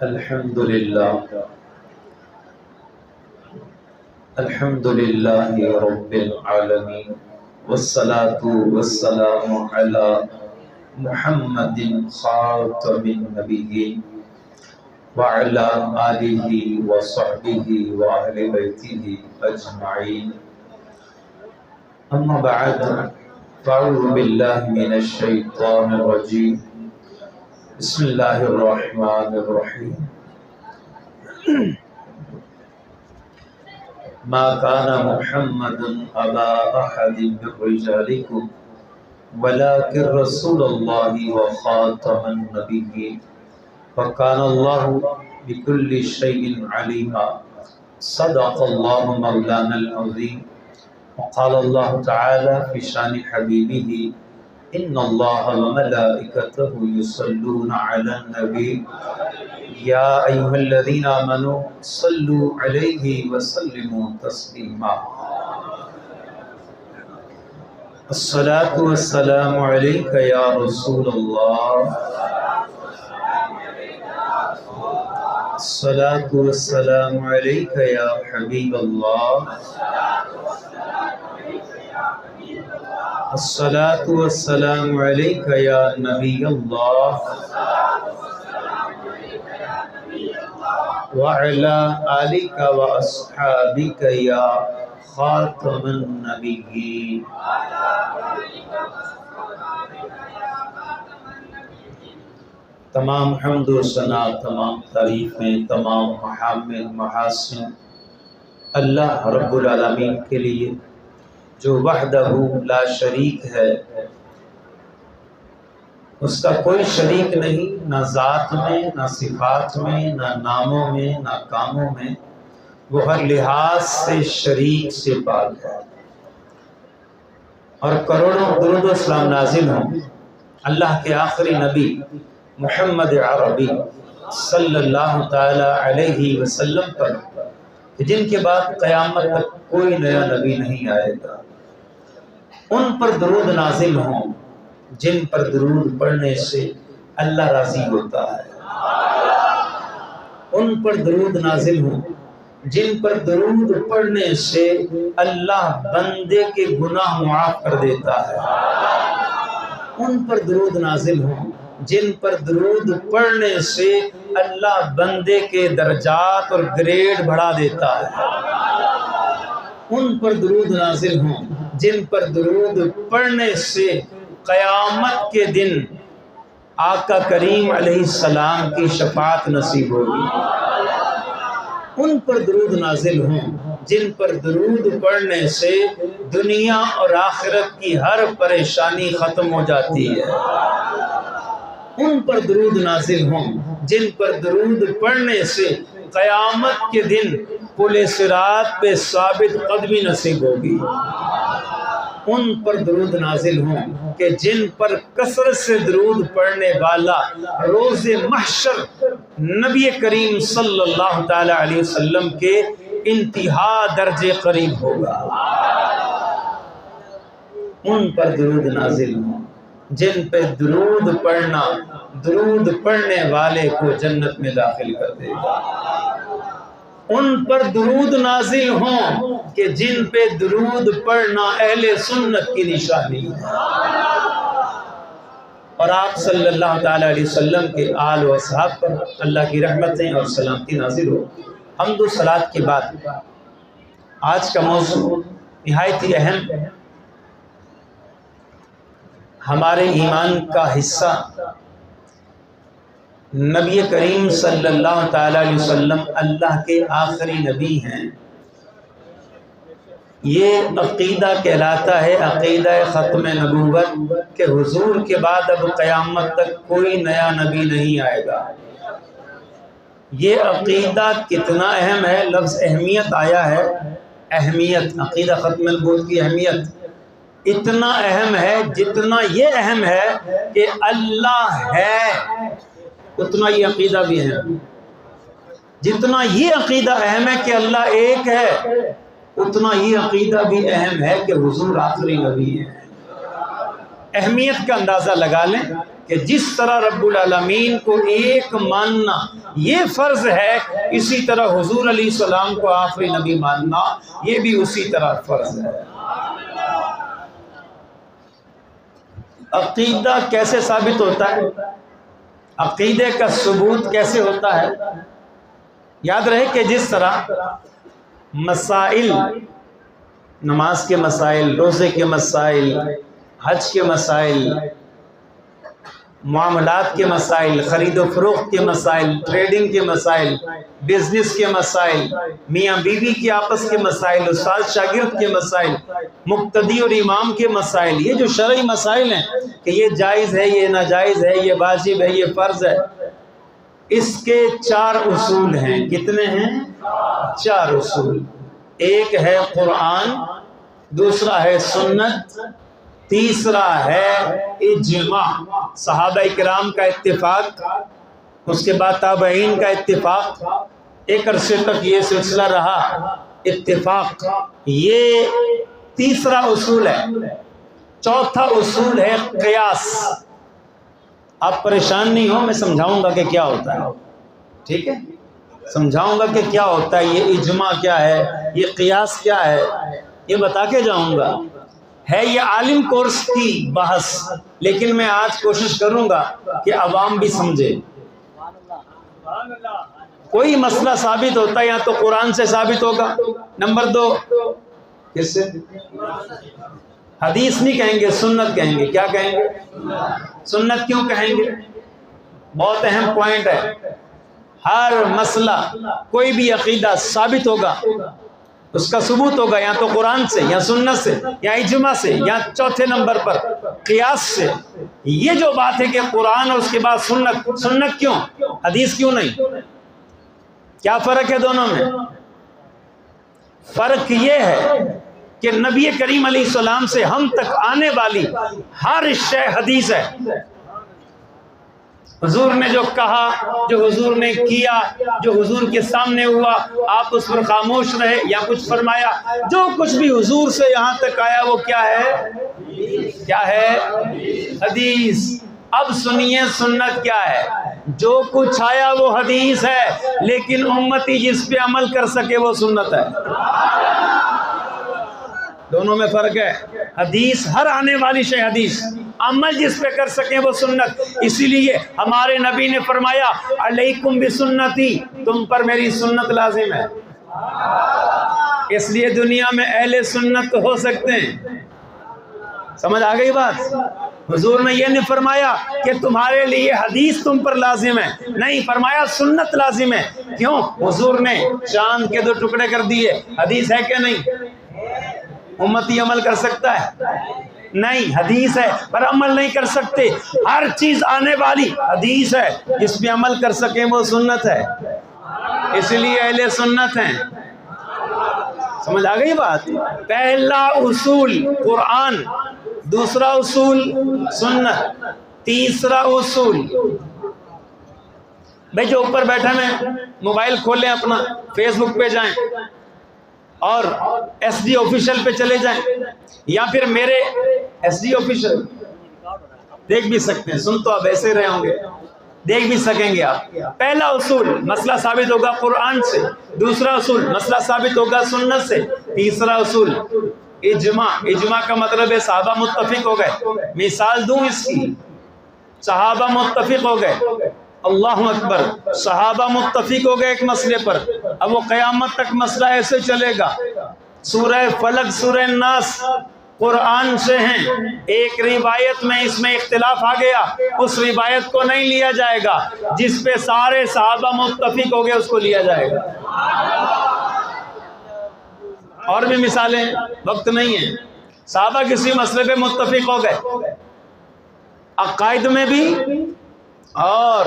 الحمد لله الحمد لله رب العالمين والصلاة والسلام على محمد خاتم النبيين وعلى آله وصحبه وأهل بيته أجمعين. أما بعد فأعوذ بالله من الشيطان الرجيم. بسم الله الرحمن الرحيم. ما كان محمد أبا أحد من رجالكم ولكن رسول الله وخاتم النبيين وكان الله بكل شيء عليما. صدق الله مولانا العظيم. وقال الله تعالى في شان حبيبه إن الله وملائكته يصلون على النبي يا أيها الذين آمنوا صلوا عليه وسلموا تسليما. الصلاة والسلام عليك يا رسول الله. الصلاة والسلام عليك يا حبيب الله. الصلاة والسلام عليك يا نبي الله وعلى آلك وأصحابك يا خاتم النبيين. تمام حمد و ثنا، تمام تعریفیں، تمام محامد محاسن اللہ رب العالمین کے لیے جو وحدہ لا شریک ہے، اس کا کوئی شریک نہیں، نہ ذات میں، نہ صفات میں، نہ ناموں میں، نہ کاموں میں. وہ ہر لحاظ سے شریک سے پاک ہے. اور کروڑوں درود و سلام نازل ہوں اللہ کے آخری نبی محمد عربی صلی اللہ تعالی علیہ وسلم پر، جن کے بعد قیامت تک کوئی نیا نبی نہیں آئے گا. ان پر درود نازل ہوں جن پر درود پڑھنے سے اللہ راضی ہوتا ہے. ان پر درود نازل ہوں جن پر درود پڑھنے سے اللہ بندے کے گناہ معاف کر دیتا ہے. ان پر درود نازل ہوں جن پر درود پڑھنے سے اللہ بندے کے درجات اور گریڈ بڑھا دیتا ہے. ان پر درود نازل ہوں جن پر درود پڑھنے سے قیامت کے دن آقا کریم علیہ السلام کی شفاعت نصیب ہوگی. ان پر درود نازل ہوں جن پر درود پڑھنے سے دنیا اور آخرت کی ہر پریشانی ختم ہو جاتی ہے. ان پر درود نازل ہوں جن پر درود پڑھنے سے قیامت کے دن پل صراط پہ ثابت قدمی نصیب ہوگی. ان پر درود نازل ہوں کہ جن پر کثرت سے درود پڑھنے والا روز محشر نبی کریم صلی اللہ تعالی علیہ وسلم کے انتہا درجے قریب ہوگا. ان پر درود نازل ہوں جن پہ درود پڑھنا درود پڑھنے والے کو جنت میں داخل کر دے گا. ان پر درود نازل ہوں کہ جن پہ درود پڑھنا اہل سنت کی نشانی ہے. اور آپ صلی اللہ تعالی علیہ وسلم کے آل و اصحاب پر اللہ کی رحمتیں اور سلامتی نازل ہو. حمد و صلات کے بعد آج کا موضوع نہایت ہی اہم، ہمارے ایمان کا حصہ. نبی کریم صلی اللہ تعالی علیہ وسلم اللہ کے آخری نبی ہیں. یہ عقیدہ کہلاتا ہے عقیدہ ختم نبوت، کہ حضور کے بعد اب قیامت تک کوئی نیا نبی نہیں آئے گا. یہ عقیدہ کتنا اہم ہے، لفظ اہمیت آیا ہے. اہمیت، عقیدہ ختم نبوت کی اہمیت اتنا اہم ہے جتنا یہ اہم ہے کہ اللہ ہے، اتنا یہ عقیدہ بھی اہم. جتنا یہ عقیدہ اہم ہے کہ اللہ ایک ہے، اتنا یہ عقیدہ بھی اہم ہے کہ حضور آخری نبی ہے. اہمیت کا اندازہ لگا لیں کہ جس طرح رب العالمین کو ایک ماننا یہ فرض ہے، اسی طرح حضور علیہ السلام کو آخری نبی ماننا یہ بھی اسی طرح فرض ہے۔ عقیدہ کیسے ثابت ہوتا ہے؟ عقیدے کا ثبوت کیسے ہوتا ہے؟ یاد رہے کہ جس طرح مسائل، نماز کے مسائل، روزے کے مسائل، حج کے مسائل، معاملات کے مسائل، خرید و فروخت کے مسائل، ٹریڈنگ کے مسائل، بزنس کے مسائل، میاں بیوی کے آپس کے مسائل، استاد شاگرد کے مسائل، مقتدی اور امام کے مسائل، یہ جو شرعی مسائل ہیں کہ یہ جائز ہے، یہ ناجائز ہے، یہ واجب ہے، یہ فرض ہے، اس کے 4 اصول ہیں۔ کتنے ہیں؟ 4 اصول۔ ایک ہے قرآن، دوسرا ہے سنت، تیسرا ہے اجماع، صحابہ کرام کا اتفاق، اس کے بعد تابعین کا اتفاق، ایک عرصے تک یہ سلسلہ رہا اتفاق، یہ تیسرا اصول ہے۔ چوتھا اصول ہے قیاس۔ آپ پریشان نہیں ہو، میں سمجھاؤں گا کہ کیا ہوتا ہے، ٹھیک ہے؟ سمجھاؤں گا کہ کیا ہوتا ہے، یہ اجماع کیا ہے، یہ قیاس کیا ہے، یہ بتا کے جاؤں گا۔ ہے یہ عالم کورس کی بحث، لیکن میں آج کوشش کروں گا کہ عوام بھی سمجھے۔ کوئی مسئلہ ثابت ہوتا ہے یا تو قرآن سے ثابت ہوگا، نمبر 2 کس سے؟ حدیث نہیں کہیں گے، سنت کہیں گے۔ کیا کہیں گے؟ سنت کیوں کہیں گے؟ بہت اہم پوائنٹ ہے۔ ہر مسئلہ، کوئی بھی عقیدہ ثابت ہوگا، اس کا ثبوت ہوگا یا تو قرآن سے یا سنت سے یا اجماع سے یا چوتھے نمبر پر قیاس سے۔ یہ جو بات ہے کہ قرآن اور اس کے بعد سنت، سنت کیوں، حدیث کیوں نہیں؟ کیا فرق ہے دونوں میں؟ فرق یہ ہے کہ نبی کریم علیہ السلام سے ہم تک آنے والی ہر شے حدیث ہے۔ حضور نے جو کہا، جو حضور نے کیا، جو حضور کے سامنے ہوا، آپ اس پر خاموش رہے یا کچھ فرمایا، جو کچھ بھی حضور سے یہاں تک آیا وہ کیا ہے؟ کیا ہے؟ حدیث۔ اب سنیے سنت کیا ہے۔ جو کچھ آیا وہ حدیث ہے، لیکن امتی جس پہ عمل کر سکے وہ سنت ہے۔ دونوں میں فرق ہے۔ حدیث، ہر آنے والی شے حدیث، عمل جس پہ کر سکیں وہ سنت۔ اسی لیے ہمارے نبی نے فرمایا علیکم بسنتی، تم پر میری سنت لازم ہے۔ اس لیے دنیا میں اہل سنت ہو سکتے ہیں۔ سمجھ آ گئی بات؟ حضور نے یہ نہیں فرمایا کہ تمہارے لیے حدیث تم پر لازم ہے، نہیں، فرمایا سنت لازم ہے۔ کیوں؟ حضور نے چاند کے 2 ٹکڑے کر دیے، حدیث ہے کہ نہیں؟ امتی عمل کر سکتا ہے؟ نہیں، حدیث ہے، پر عمل نہیں کر سکتے۔ ہر چیز آنے والی حدیث ہے، جس پہ عمل کر سکیں وہ سنت ہے، اس لیے اہل سنت ہیں۔ سمجھ آ گئی بات؟ پہلا اصول قرآن، دوسرا اصول سنت، تیسرا اصول، بھائی جو اوپر بیٹھا میں موبائل کھولیں اپنا، فیس بک پہ جائیں اور ایس ڈی آفیشل پہ چلے جائیں، یا پھر میرے ایس ڈی آفیشل دیکھ بھی سکتے ہیں، سن تو آپ ایسے رہے ہوں گے، دیکھ بھی سکیں گے آپ۔ پہلا اصول مسئلہ ثابت ہوگا قرآن سے، دوسرا اصول مسئلہ ثابت ہوگا سنت سے، تیسرا اصول اجماع۔ اجماع کا مطلب ہے صحابہ متفق ہو گئے۔ مثال دوں اس کی، صحابہ متفق ہو گئے، اللہ اکبر، صحابہ متفق ہو گئے ایک مسئلے پر، اب وہ قیامت تک مسئلہ ایسے چلے گا۔ سورہ فلق، سورہ ناس قرآن سے ہیں، ایک روایت میں اس میں اختلاف آ گیا، اس روایت کو نہیں لیا جائے گا، جس پہ سارے صحابہ متفق ہو گئے اس کو لیا جائے گا۔ اور بھی مثالیں، وقت نہیں ہے۔ صحابہ کسی مسئلے پہ متفق ہو گئے، عقائد میں بھی اور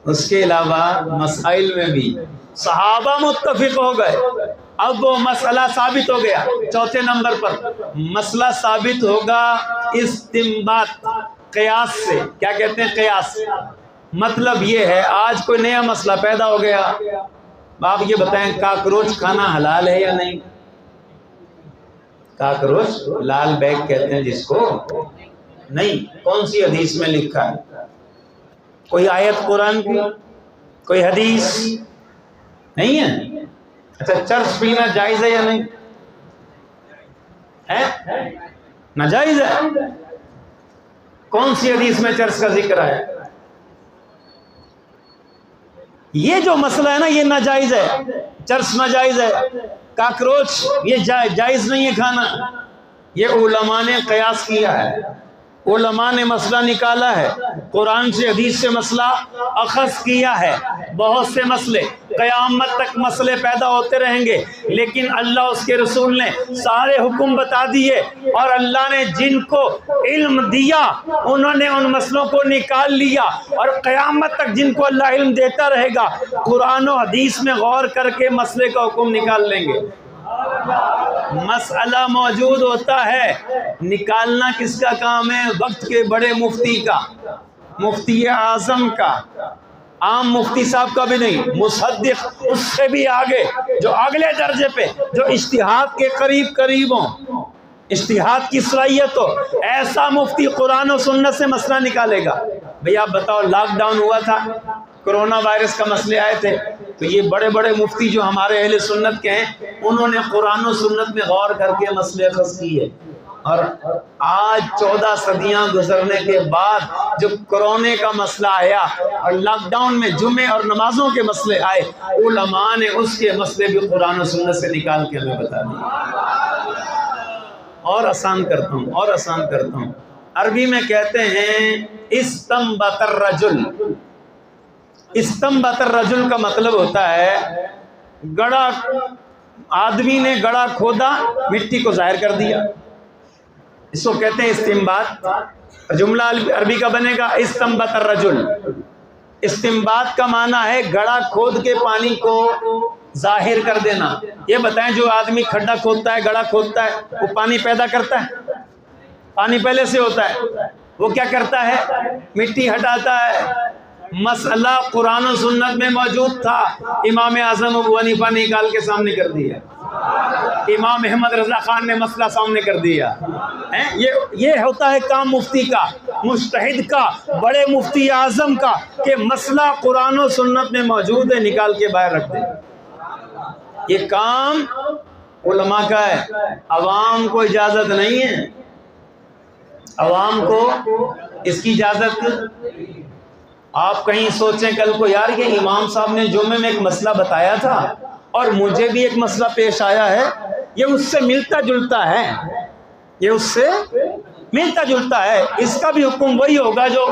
اس کے علاوہ مسائل میں بھی صحابہ متفق ہو گئے۔ اب وہ مسئلہ ثابت ہو گیا، چوتھے نمبر پر مسئلہ ثابت ہوگا استنباط، قیاس سے۔ کیا کہتے ہیں؟ قیاس۔ مطلب یہ ہے آج کوئی نیا مسئلہ پیدا ہو گیا، آپ یہ بتائیں کاکروچ کھانا حلال ہے یا نہیں؟ کاکروچ، لال بیگ کہتے ہیں جس کو، نہیں، کون سی حدیث میں لکھا ہے؟ کوئی آیت قرآن کی، کوئی حدیث نہیں ہے۔ اچھا چرس پینا جائز ہے یا نہیں ہے؟ ناجائز ہے۔ کون سی حدیث میں چرس کا ذکر ہے؟ یہ جو مسئلہ ہے نا یہ ناجائز ہے، چرس ناجائز ہے، کاکروچ یہ جائز نہیں ہے کھانا۔ یہ علماء نے قیاس کیا ہے، علماء نے مسئلہ نکالا ہے، قرآن سے حدیث سے مسئلہ اخذ کیا ہے۔ بہت سے مسئلے قیامت تک مسئلے پیدا ہوتے رہیں گے، لیکن اللہ اس کے رسول نے سارے حکم بتا دیے، اور اللہ نے جن کو علم دیا انہوں نے ان مسئلوں کو نکال لیا، اور قیامت تک جن کو اللہ علم دیتا رہے گا قرآن و حدیث میں غور کر کے مسئلے کا حکم نکال لیں گے۔ مسئلہ موجود ہوتا ہے، نکالنا کس کا کام ہے؟ وقت کے بڑے مفتی کا، مفتی اعظم کا، عام مفتی صاحب کا بھی نہیں، مصدق اس سے بھی آگے، جو اگلے درجے پہ، جو اجتہاد کے قریب ہوں، اجتہاد کی صلاحیت ہو، ایسا مفتی قرآن و سنت سے مسئلہ نکالے گا۔ بھئی آپ بتاؤ، لاک ڈاؤن ہوا تھا، کرونا وائرس کا مسئلے آئے تھے، تو یہ بڑے بڑے مفتی جو ہمارے اہل سنت کے ہیں انہوں نے قرآن و سنت میں غور کر کے مسئلے اخذ کیے، اور آج 14 صدیاں گزرنے کے بعد جو کرونے کا مسئلہ آیا اور لاک ڈاؤن میں جمعے اور نمازوں کے مسئلے آئے، علماء نے اس کے مسئلے بھی قرآن و سنت سے نکال کے ہمیں بتا دیے۔ اور آسان کرتا ہوں، عربی میں کہتے ہیں استنبط الرجل۔ استنبط الرجل کا مطلب ہوتا ہے گڑھا، آدمی نے گڑھا کھودا، مٹی کو ظاہر کر دیا، اس کو کہتے ہیں استنباط۔ جملہ عربی کا بنے گا استنبط الرجل۔ استنباط کا معنی ہے گڑھا کھود کے پانی کو ظاہر کر دینا۔ یہ بتائیں جو آدمی کھڈا کھودتا ہے، گڑھا کھودتا ہے، وہ پانی پیدا کرتا ہے؟ پانی پہلے سے ہوتا ہے، وہ کیا کرتا ہے؟ مٹی ہٹاتا ہے۔ مسئلہ قرآن و سنت میں موجود تھا، امام اعظم ابو حنیفہ نے نکال کے سامنے کر دیا، امام احمد رضا خان نے مسئلہ سامنے کر دیا۔ یہ ہوتا ہے کام مفتی کا، مجتہد کا، بڑے مفتی اعظم کا، کہ مسئلہ قرآن و سنت میں موجود ہے، نکال کے باہر رکھ دے۔ یہ کام علماء کا ہے، عوام کو اجازت نہیں ہے، عوام کو اس کی اجازت۔ آپ کہیں سوچیں کل کو، یار یہ امام صاحب نے جمعے میں ایک مسئلہ بتایا تھا اور مجھے بھی ایک مسئلہ پیش آیا ہے، یہ اس سے ملتا جلتا ہے، یہ اس سے ملتا جلتا ہے، اس کا بھی حکم وہی ہوگا جو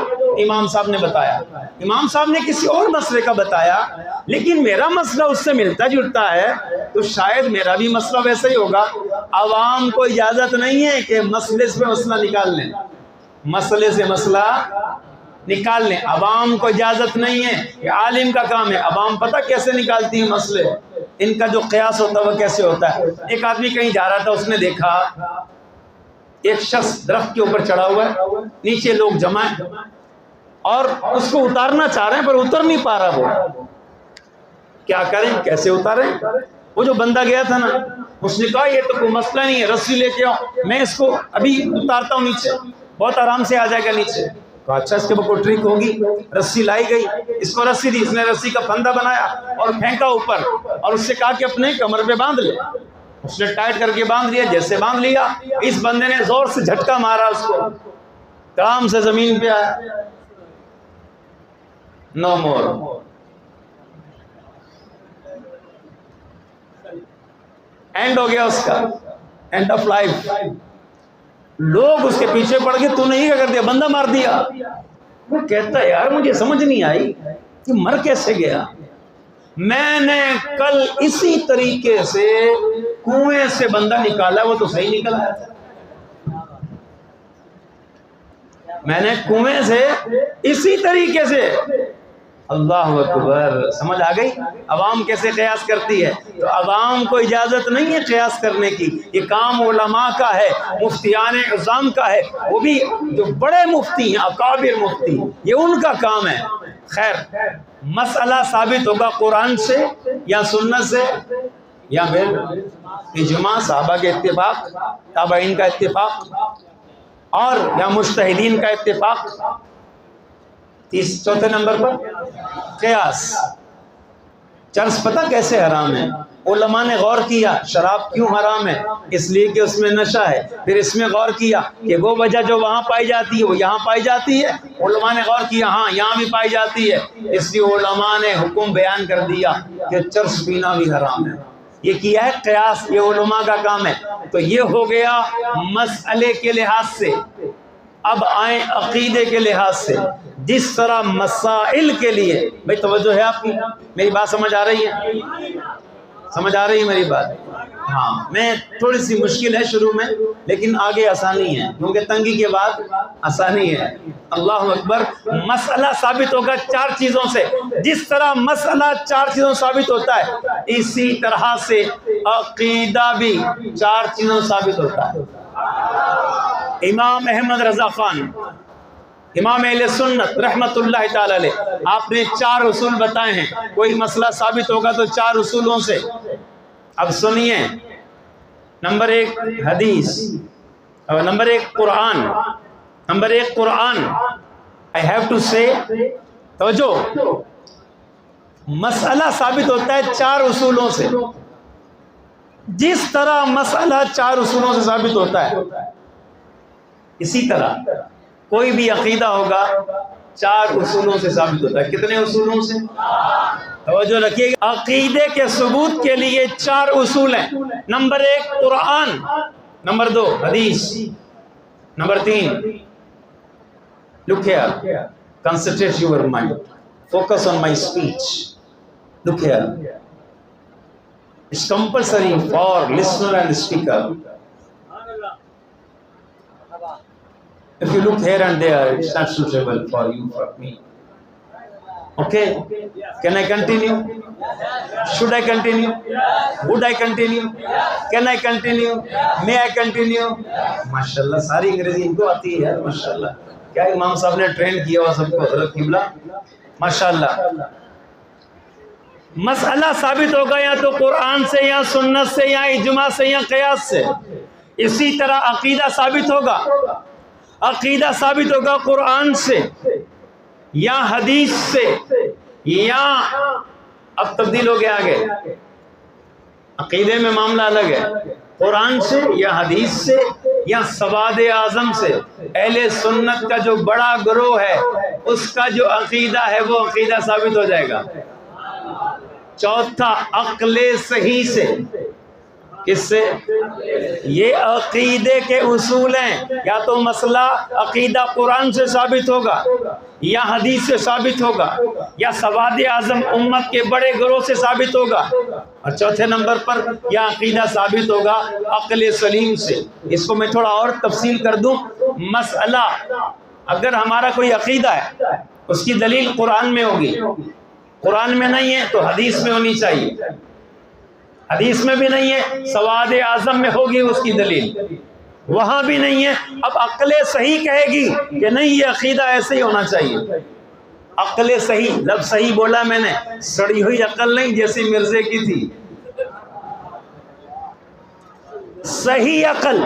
امام صاحب نے بتایا۔ امام صاحب نے کسی اور مسئلے کا بتایا لیکن میرا مسئلہ اس سے ملتا جلتا ہے، تو شاید میرا بھی مسئلہ ویسا ہی ہوگا۔ عوام کو اجازت نہیں ہے کہ مسئلے سے مسئلہ نکال لیں، مسئلے سے مسئلہ نکال لیں، عوام کو اجازت نہیں ہے، یہ عالم کا کام ہے۔ عوام پتہ کیسے نکالتی ہیں مسئلے، ان کا جو قیاس ہوتا ہے وہ کیسے ہوتا ہے۔ ایک آدمی کہیں جا رہا تھا، اس نے دیکھا ایک شخص درخت کے اوپر چڑھا ہوا ہے، نیچے لوگ جمع ہیں اور اس کو اتارنا چاہ رہے ہیں پر اتر نہیں پا رہا، وہ کیا کریں، کیسے اتاریں؟ وہ جو بندہ گیا تھا نا، اس نے کہا یہ تو کوئی مسئلہ نہیں ہے، رسی لے کے آؤ، میں اس کو ابھی اتارتا ہوں نیچے، بہت آرام سے آ جائے گا نیچے۔ کہا اچھا اس کے اوپر کوئی ٹرک ہوگی۔ رسی لائی گئی، اس کو رسی دی، اس نے رسی کا پھندا بنایا اور پھینکا اوپر، اور اس سے کہا کہ اپنے کمر پہ باندھ لے۔ اس نے ٹائٹ کر کے باندھ لیا، جیسے باندھ لیا، اس بندے نے زور سے جھٹکا مارا، اس کو کام سے زمین پہ آیا، نو مور، اینڈ ہو گیا اس کا، اینڈ آف لائف۔ لوگ اس کے پیچھے پڑ گئے، تو نہیں کیا کر دیا، بندہ مار دیا۔ وہ کہتا ہے یار مجھے سمجھ نہیں آئی کہ مر کیسے گیا، میں نے کل اسی طریقے سے کنویں سے بندہ نکالا، وہ تو صحیح نکل آیا تھا، میں نے کنویں سے اسی طریقے سے۔ اللہ اکبر، سمجھ آ گئی عوام کیسے قیاس کرتی ہے؟ تو عوام کو اجازت نہیں ہے قیاس کرنے کی، یہ کام علماء کا ہے، مفتیان اعظام کا ہے، وہ بھی جو بڑے مفتی ہیں، اکابر مفتی، یہ ان کا کام ہے۔ خیر، مسئلہ ثابت ہوگا قرآن سے یا سنت سے یا پھر اجماع، صحابہ کے اتفاق، تابعین کا اتفاق۔ اور یا مجتہدین کا اتفاق. چوتھے نمبر پر قیاس. چرس پتہ کیسے حرام ہے؟ علماء نے غور کیا شراب کیوں حرام ہے، اس لیے کہ اس میں نشہ ہے. پھر اس میں غور کیا کہ وہ وجہ جو وہاں پائی جاتی ہے وہ یہاں پائی جاتی ہے. علماء نے غور کیا ہاں یہاں بھی پائی جاتی ہے، اس لیے علماء نے حکم بیان کر دیا کہ چرس پینا بھی حرام ہے. یہ کیا ہے قیاس، یہ علماء کا کام ہے. تو یہ ہو گیا مسئلے کے لحاظ سے. اب آئیں عقیدے کے لحاظ سے. جس طرح مسائل کے لیے، بھائی توجہ ہے آپ کی، میری بات سمجھ آ رہی ہے؟ سمجھ آ رہی ہے میری بات؟ ہاں، میں تھوڑی سی مشکل ہے شروع میں لیکن آگے آسانی ہے، کیونکہ تنگی کے بعد آسانی ہے. اللہ اکبر. مسئلہ ثابت ہوگا 4 چیزوں سے. جس طرح مسئلہ 4 چیزوں ثابت ہوتا ہے، اسی طرح سے عقیدہ بھی 4 چیزوں ثابت ہوتا ہے. امام احمد رضا خان، امام اہل سنت رحمت اللہ تعالی علیہ، آپ نے 4 اصول بتائے ہیں. کوئی مسئلہ ثابت ہوگا تو 4 اصولوں سے. اب سنیے، نمبر 1 حدیث، number 1 Quran. Number 1 Quran. I have to say، توجہ، مسئلہ ثابت ہوتا ہے 4 اصولوں سے. جس طرح مسئلہ 4 اصولوں سے ثابت ہوتا ہے، اسی طرح کوئی بھی عقیدہ ہوگا 4 اصولوں سے ثابت ہوتا ہے. کتنے اصولوں سے؟ توجہ رکھیے گا. عقیدے کے ثبوت کے لیے 4 اصول ہیں. نمبر 1 قرآن، نمبر 2 حدیث، number 3 look here, concentrate your mind, focus on my speech. Look here, it's compulsory for listener and speaker. If you look here and there, it's not suitable for you, for me. Okay? Can I continue? Should I continue? Would I continue? Can I continue? May I continue? ماشاءاللہ ساری انگریزی ان کو آتی ہے. ماشاءاللہ کیا امام صاحب نے ٹرین کیا ہوا سب کو، حضرت قبلہ. ماشاءاللہ. مسئلہ ثابت ہوگا یا تو قرآن سے، یا سنت سے، یا اجماع سے، یا قیاس سے. اسی طرح عقیدہ ثابت ہوگا. عقیدہ ثابت ہوگا قرآن سے یا حدیث سے، یا اب تبدیل ہو گیا آگے، عقیدے میں معاملہ الگ ہے. قرآن سے یا حدیث سے یا سواد اعظم سے. اہل سنت کا جو بڑا گروہ ہے اس کا جو عقیدہ ہے وہ عقیدہ ثابت ہو جائے گا. چوتھا عقل صحیح سے. کس سے؟ یہ عقیدے کے اصول ہیں. یا تو مسئلہ عقیدہ قرآن سے ثابت ہوگا، یا حدیث سے ثابت ہوگا، یا سواد اعظم امت کے بڑے گروہ سے ثابت ہوگا. اور چوتھے نمبر پر یا عقیدہ ثابت ہوگا عقل سلیم سے. اس کو میں تھوڑا اور تفصیل کر دوں. مسئلہ اگر ہمارا کوئی عقیدہ ہے اس کی دلیل قرآن میں ہوگی، قرآن میں نہیں ہے تو حدیث میں ہونی چاہیے. حدیث میں بھی نہیں ہے، سواد اعظم میں ہوگی اس کی دلیل. وہاں بھی نہیں ہے، اب عقل صحیح کہے گی کہ نہیں یہ عقیدہ ایسے ہی ہونا چاہیے. عقل صحیح، لفظ صحیح بولا میں نے، سڑی ہوئی عقل نہیں جیسی مرزے کی تھی. صحیح عقل.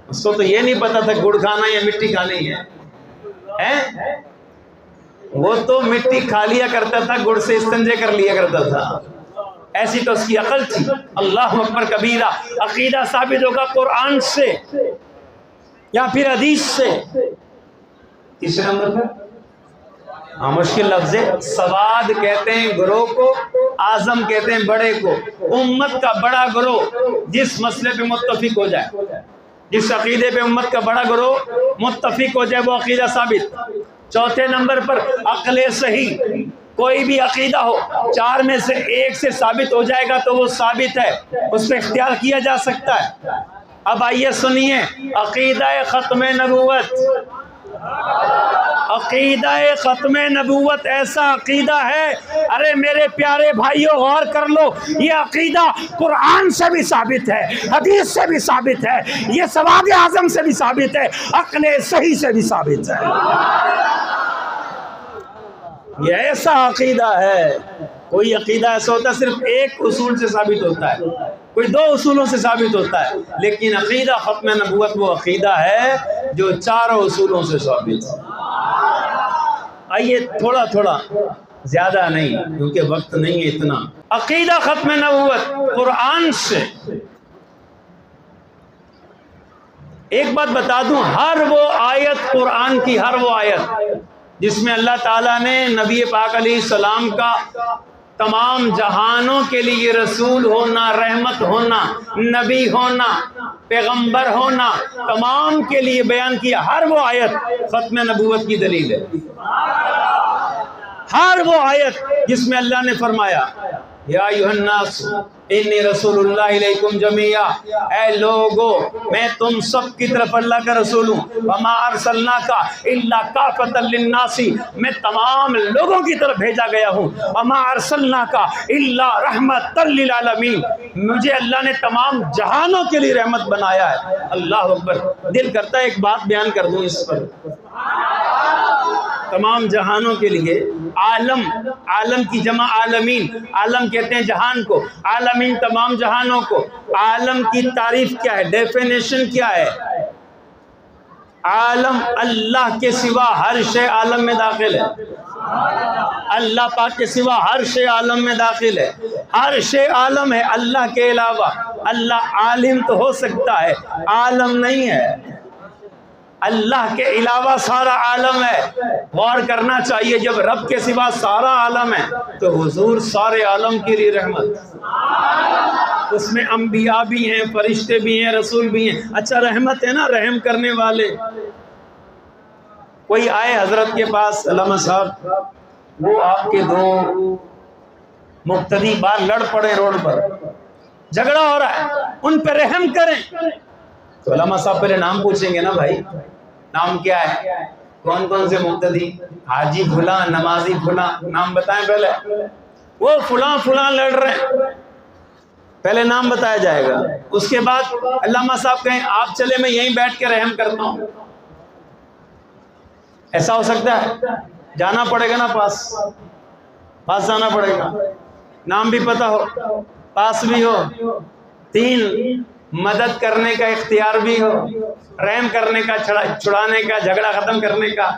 اس کو تو یہ نہیں پتا تھا گڑ کھانا یا مٹی کھانی ہے. وہ تو مٹی کھا لیا کرتا تھا، گڑ سے استنجے کر لیا کرتا تھا. ایسی تو اس کی عقل تھی. اللہ اکبر کبیرہ. عقیدہ ثابت ہوگا قرآن سے یا پھر حدیث سے. تیسرے نمبر پر مشکل لفظ ہے، سواد کہتے ہیں گروہ کو، اعظم کہتے ہیں بڑے کو. امت کا بڑا گروہ جس مسئلے پہ متفق ہو جائے، جس عقیدے پہ امت کا بڑا گروہ متفق ہو جائے وہ عقیدہ ثابت. چوتھے نمبر پر عقل صحیح. کوئی بھی عقیدہ ہو 4 میں سے 1 سے ثابت ہو جائے گا تو وہ ثابت ہے، اس پہ اختیار کیا جا سکتا ہے. اب آئیے سنیے عقیدہ ختم نبوت. عقیدہ ختم نبوت ایسا عقیدہ ہے، ارے میرے پیارے بھائیوں غور کر لو، یہ عقیدہ قرآن سے بھی ثابت ہے، حدیث سے بھی ثابت ہے، یہ سواد اعظم سے بھی ثابت ہے، عقل صحیح سے بھی ثابت ہے. یہ ایسا عقیدہ ہے کوئی عقیدہ ایسا ہوتا ہے صرف ایک اصول سے ثابت ہوتا ہے، کوئی دو اصولوں سے ثابت ہوتا ہے، لیکن عقیدہ ختم نبوت وہ عقیدہ ہے جو چاروں اصولوں سے ثابت ہے۔ آئیے تھوڑا تھوڑا، زیادہ نہیں کیونکہ وقت نہیں ہے اتنا۔ عقیدہ ختم نبوت قرآن سے۔ ایک بات بتا دوں، ہر وہ آیت قرآن کی، ہر وہ آیت جس میں اللہ تعالیٰ نے نبی پاک علیہ السلام کا تمام جہانوں کے لیے رسول ہونا، رحمت ہونا، نبی ہونا، پیغمبر ہونا، تمام کے لیے بیان کیا، ہر وہ آیت ختم نبوت کی دلیل ہے۔ ہر وہ آیت جس میں اللہ نے فرمایا یا ایھا الناس انی رسول اللہ الیکم جمیعا، اے لوگو میں تم سب کی طرف اللہ کا رسول ہوں، وما ارسلناک الا کافۃ للناس، میں تمام لوگوں کی طرف بھیجا گیا ہوں، وما ارسلناک الا رحمۃ للعالمین، مجھے اللہ نے تمام جہانوں کے لیے رحمت بنایا ہے۔ اللہ اکبر، دل کرتا ہے ایک بات بیان کر دوں اس پر، تمام جہانوں کے لیے، عالم، عالم کی جمع عالمین، عالم کہتے ہیں جہان کو، عالمین تمام جہانوں کو۔ عالم کی تعریف کیا ہے، ڈیفینیشن کیا ہے؟ عالم اللہ کے سوا ہر شے عالم میں داخل ہے، اللہ پاک کے سوا ہر شے عالم میں داخل ہے، ہر شے عالم ہے اللہ کے علاوہ۔ اللہ عالم تو ہو سکتا ہے، عالم نہیں ہے، اللہ کے علاوہ سارا عالم ہے۔ غور کرنا چاہیے، جب رب کے سوا سارا عالم ہے تو حضور سارے عالم کے لیے رحمت، اس میں انبیاء بھی ہیں، فرشتے بھی ہیں، رسول بھی ہیں۔ اچھا رحمت ہے نا، رحم کرنے والے۔ کوئی آئے حضرت کے پاس، علامہ صاحب وہ آپ کے دو مقتدی بار لڑ پڑے روڈ پر، جھگڑا ہو رہا ہے، ان پہ رحم کریں۔ تو علامہ صاحب پہلے نام پوچھیں گے نا، بھائی نام کیا ہے، کون کون سے مقتدی، حاجی فلاں، نمازی فلاں، نام بتائیں پہلے۔ وہ فلاں فلاں لڑ رہے ہیں، پہلے نام بتایا جائے گا، اس کے بعد علامہ صاحب کہیں آپ چلے میں یہیں بیٹھ کے رحم کرتا ہوں۔ ایسا ہو سکتا ہے؟ جانا پڑے گا نا، پاس جانا پڑے گا، نام بھی پتہ ہو، پاس بھی ہو، تین مدد کرنے کا اختیار بھی ہو، رحم کرنے کا، چھڑانے کا، جھگڑا ختم کرنے کا،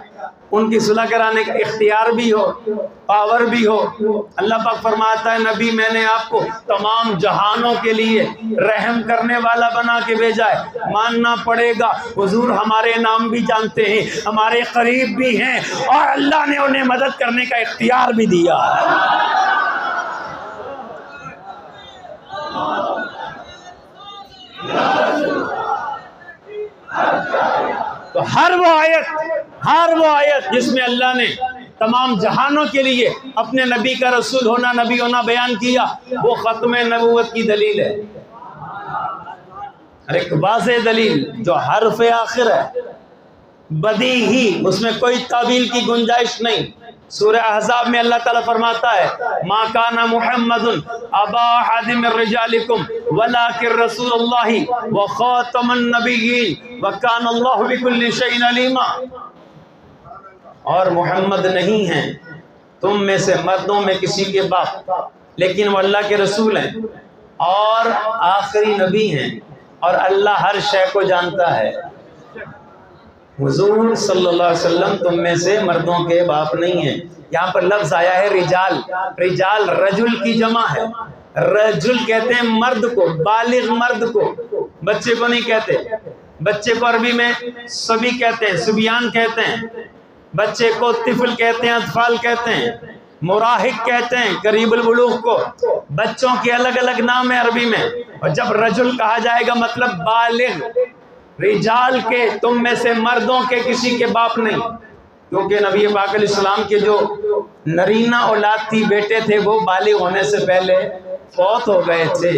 ان کی صلح کرانے کا اختیار بھی ہو، پاور بھی ہو۔ اللہ پاک فرماتا ہے نبی میں نے آپ کو تمام جہانوں کے لیے رحم کرنے والا بنا کے بھیجا ہے۔ ماننا پڑے گا حضور ہمارے نام بھی جانتے ہیں، ہمارے قریب بھی ہیں، اور اللہ نے انہیں مدد کرنے کا اختیار بھی دیا ہے۔ تو ہر وہ آیت جس میں اللہ نے تمام جہانوں کے لیے اپنے نبی کا رسول ہونا، نبی ہونا بیان کیا، وہ ختم نبوت کی دلیل ہے، اور ایک واضح دلیل جو حرف آخر ہے، بدیہی، اس میں کوئی تعویل کی گنجائش نہیں۔ سورہ احزاب میں اللہ تعالیٰ فرماتا ہے ما کان محمد ابا احد من رجالکم ولکن رسول اللہ وخاتم النبیین وکان اللہ بکل شیء علیما، اور محمد نہیں ہیں تم میں سے مردوں میں کسی کے باپ، لیکن وہ اللہ کے رسول ہیں اور آخری نبی ہیں، اور اللہ ہر شے کو جانتا ہے۔ حضور صلی اللہ علیہ وسلم تم میں سے مردوں کے باپ نہیں ہیں۔ یہاں پر لفظ آیا ہے رجال، رجال رجل کی جمع ہے، رجل کہتے ہیں مرد کو، بالغ مرد کو، بچے کو نہیں کہتے۔ بچے کو عربی میں صبی کہتے ہیں، صبیان کہتے ہیں، بچے کو طفل کہتے ہیں، اطفال کہتے ہیں، مراہق کہتے ہیں قریب البلوغ کو۔ بچوں کے الگ الگ نام ہیں عربی میں، اور جب رجل کہا جائے گا مطلب بالغ، رجال کے، تم میں سے مردوں کے کسی کے باپ نہیں، کیونکہ نبی پاک علیہ السلام کے جو نرینہ اولاد تھی، بیٹے تھے، وہ بالغ ہونے سے پہلے فوت ہو گئے تھے۔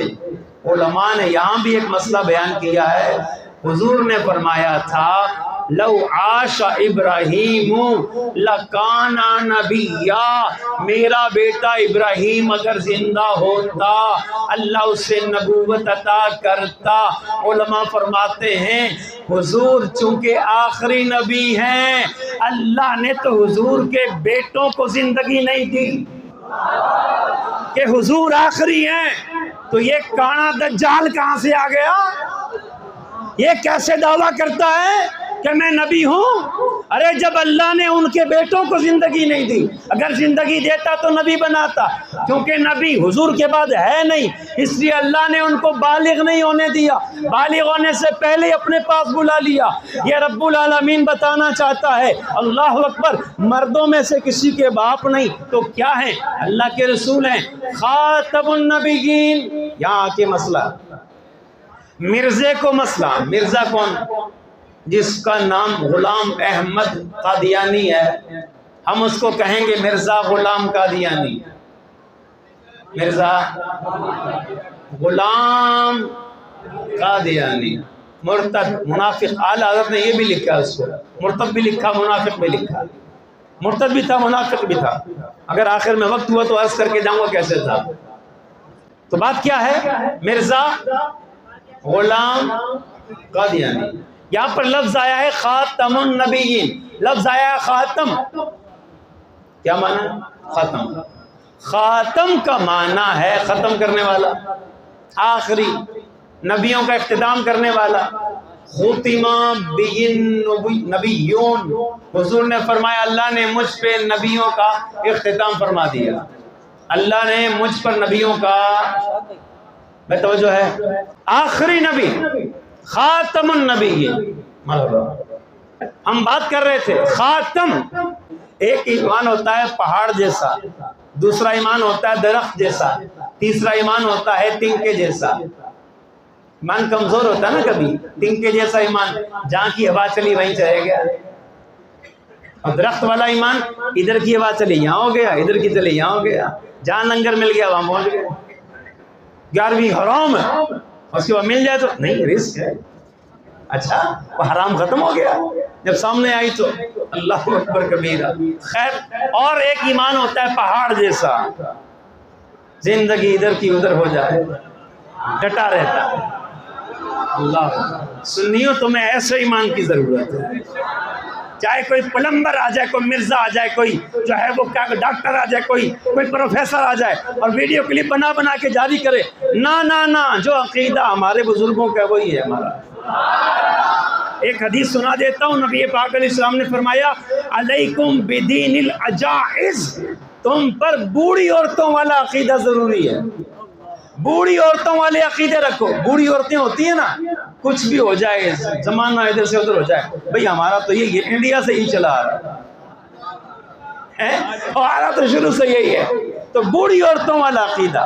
علماء نے یہاں بھی ایک مسئلہ بیان کیا ہے، حضور نے فرمایا تھا لو عاش ابراہیم لکان نبیا، میرا بیٹا ابراہیم اگر زندہ ہوتا اللہ اسے نبوت عطا کرتا۔ علماء فرماتے ہیں حضور چونکہ آخری نبی ہیں، اللہ نے تو حضور کے بیٹوں کو زندگی نہیں دی، کہ حضور آخری ہیں، تو یہ کانا دجال کہاں سے آ گیا؟ یہ کیسے دعویٰ کرتا ہے کہ میں نبی ہوں؟ ارے جب اللہ نے ان کے بیٹوں کو زندگی نہیں دی، اگر زندگی دیتا تو نبی بناتا، کیونکہ نبی حضور کے بعد ہے نہیں، اس لیے اللہ نے ان کو بالغ نہیں ہونے دیا، بالغ ہونے سے پہلے اپنے پاس بلا لیا۔ یہ رب العالمین بتانا چاہتا ہے، اللہ اکبر، مردوں میں سے کسی کے باپ نہیں تو کیا ہیں؟ اللہ کے رسول ہیں، خاتم النبیین۔ یہاں آ کے مسئلہ مرزے کو مسئلہ، مرزا کون؟ جس کا نام غلام احمد قادیانی ہے، ہم اس کو کہیں گے مرزا غلام قادیانی، مرزا غلام قادیانی، مرتد، منافق۔ اعلیٰ حضرت نے یہ بھی لکھا، اس کو مرتد بھی لکھا، منافق بھی لکھا، مرتد بھی تھا، منافق بھی تھا۔ اگر آخر میں وقت ہوا تو عرض کر کے جاؤں گا کیسے تھا۔ تو بات کیا ہے؟ مرزا غلام قادیانی۔ یہاں پر لفظ آیا ہے خاتم النبیین، لفظ آیا ہے خاتم، کیا معنی ہے؟ ختم۔ خاتم کا معنی ہے ختم کرنے والا، آخری، نبیوں کا اختتام کرنے والا۔ ختمہ نبیون، حضور نے فرمایا اللہ نے مجھ پہ نبیوں کا اختتام فرما دیا، اللہ نے مجھ پر نبیوں کا، میں توجہ ہے، آخری نبی، خاتم النبیین۔ ہم بات کر رہے تھے خاتم، ایک ایمان ہوتا ہے پہاڑ جیسا، دوسرا ایمان ہوتا ہے درخت جیسا، تیسرا ایمان ہوتا ہے تنکے جیسا۔ ایمان کمزور ہوتا ہے نا کبھی، تنکے جیسا ایمان، جہاں کی ہوا چلی وہیں چلے گیا، اور درخت والا ایمان ادھر کی ہوا چلی یہاں ہو گیا، ادھر کی چلی یہاں ہو گیا، جہاں لنگر مل گیا وہاں پہنچ گیا۔ 11ویں حرام ہے، اس کے بعد مل جائے تو نہیں، رزق ہے، اچھا وہ حرام ختم ہو گیا، جب سامنے آئی تو اللہ اکبر کبیرہ۔ خیر، اور ایک ایمان ہوتا ہے پہاڑ جیسا، زندگی ادھر کی ادھر ہو جائے، ڈٹا رہتا ہے۔ اللہ سنیو، تمہیں ایسے ایمان کی ضرورت ہے، چاہے کوئی پلمبر آ جائے، کوئی مرزا آ جائے، کوئی جو ہے وہ کیا ڈاکٹر آ جائے، کوئی پروفیسر آ جائے اور ویڈیو کلپ بنا بنا کے جاری کرے، نہ، جو عقیدہ ہمارے بزرگوں کا وہی ہے ہمارا۔ ایک حدیث سنا دیتا ہوں، نبی پاک علیہ السلام نے فرمایا علیکم بدین العجائز، تم پر بوڑھی عورتوں والا عقیدہ ضروری ہے، بوڑھی عورتوں والے عقیدے رکھو۔ بوڑھی عورتیں ہوتی ہیں نا، کچھ بھی ہو جائے، زمانہ ادھر سے ادھر ہو جائے، بھئی ہمارا تو یہ انڈیا سے ہی چلا آ رہا ہے، ہمارا تو شروع سے یہی ہے۔ تو بوڑھی عورتوں والا عقیدہ،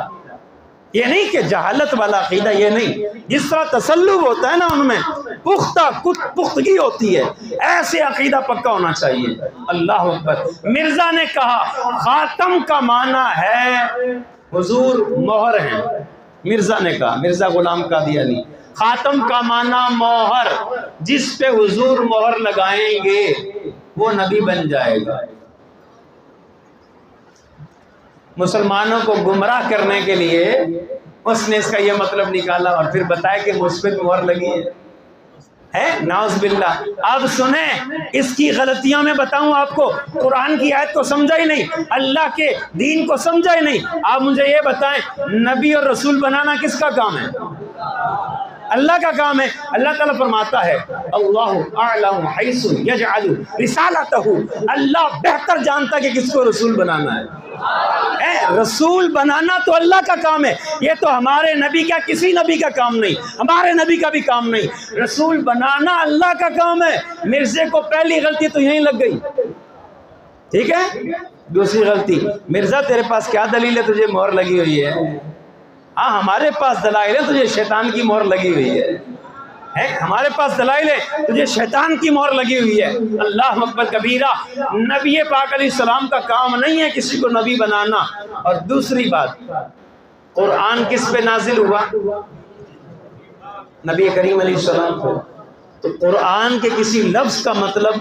یہ نہیں کہ جہالت والا عقیدہ، یہ نہیں، جس طرح تسلب ہوتا ہے نا ان میں پختگی ہوتی ہے، ایسے عقیدہ پکا ہونا چاہیے۔ اللہ اکبر۔ مرزا نے کہا خاتم کا معنی ہے حضور مہر ہیں، مرزا نے کہا، مرزا غلام قادیانی، خاتم کا معنی مہر، جس پہ حضور مہر لگائیں گے وہ نبی بن جائے گا۔ مسلمانوں کو گمراہ کرنے کے لیے اس نے اس کا یہ مطلب نکالا اور پھر بتایا کہ مجھ پہ مہر لگی ہے، نعوذ باللہ۔ اب سنیں، اس کی غلطیاں میں بتاؤں آپ کو، قرآن کی آیت کو سمجھا ہی نہیں، اللہ کے دین کو سمجھا ہی نہیں۔ آپ مجھے یہ بتائیں، نبی اور رسول بنانا کس کا کام ہے؟ اللہ کا کام ہے۔ اللہ تعالیٰ فرماتا ہے اللہ اعلم حیث یجعل رسالتہ، اللہ بہتر جانتا کہ کس کو رسول بنانا ہے۔ رسول بنانا تو اللہ کا کام ہے، یہ تو ہمارے نبی کا، کسی نبی کا کام نہیں، ہمارے نبی کا بھی کام نہیں، رسول بنانا اللہ کا کام ہے۔ مرزے کو پہلی غلطی تو یہیں لگ گئی، ٹھیک ہے۔ دوسری غلطی، مرزا تیرے پاس کیا دلیل ہے تجھے مہر لگی ہوئی ہے؟ ہاں ہمارے پاس دلائل ہے، تجھے شیطان کی مہر لگی ہوئی ہے، ہمارے پاس دلائل ہے، تجھے شیطان کی مہر لگی ہوئی ہے۔ اللہ اکبر کبیرہ۔ نبی پاک علیہ السلام کا کام نہیں ہے کسی کو نبی بنانا۔ اور دوسری بات، قرآن کس پہ نازل ہوا؟ نبی کریم علیہ السلام کو۔ تو قرآن کے کسی لفظ کا مطلب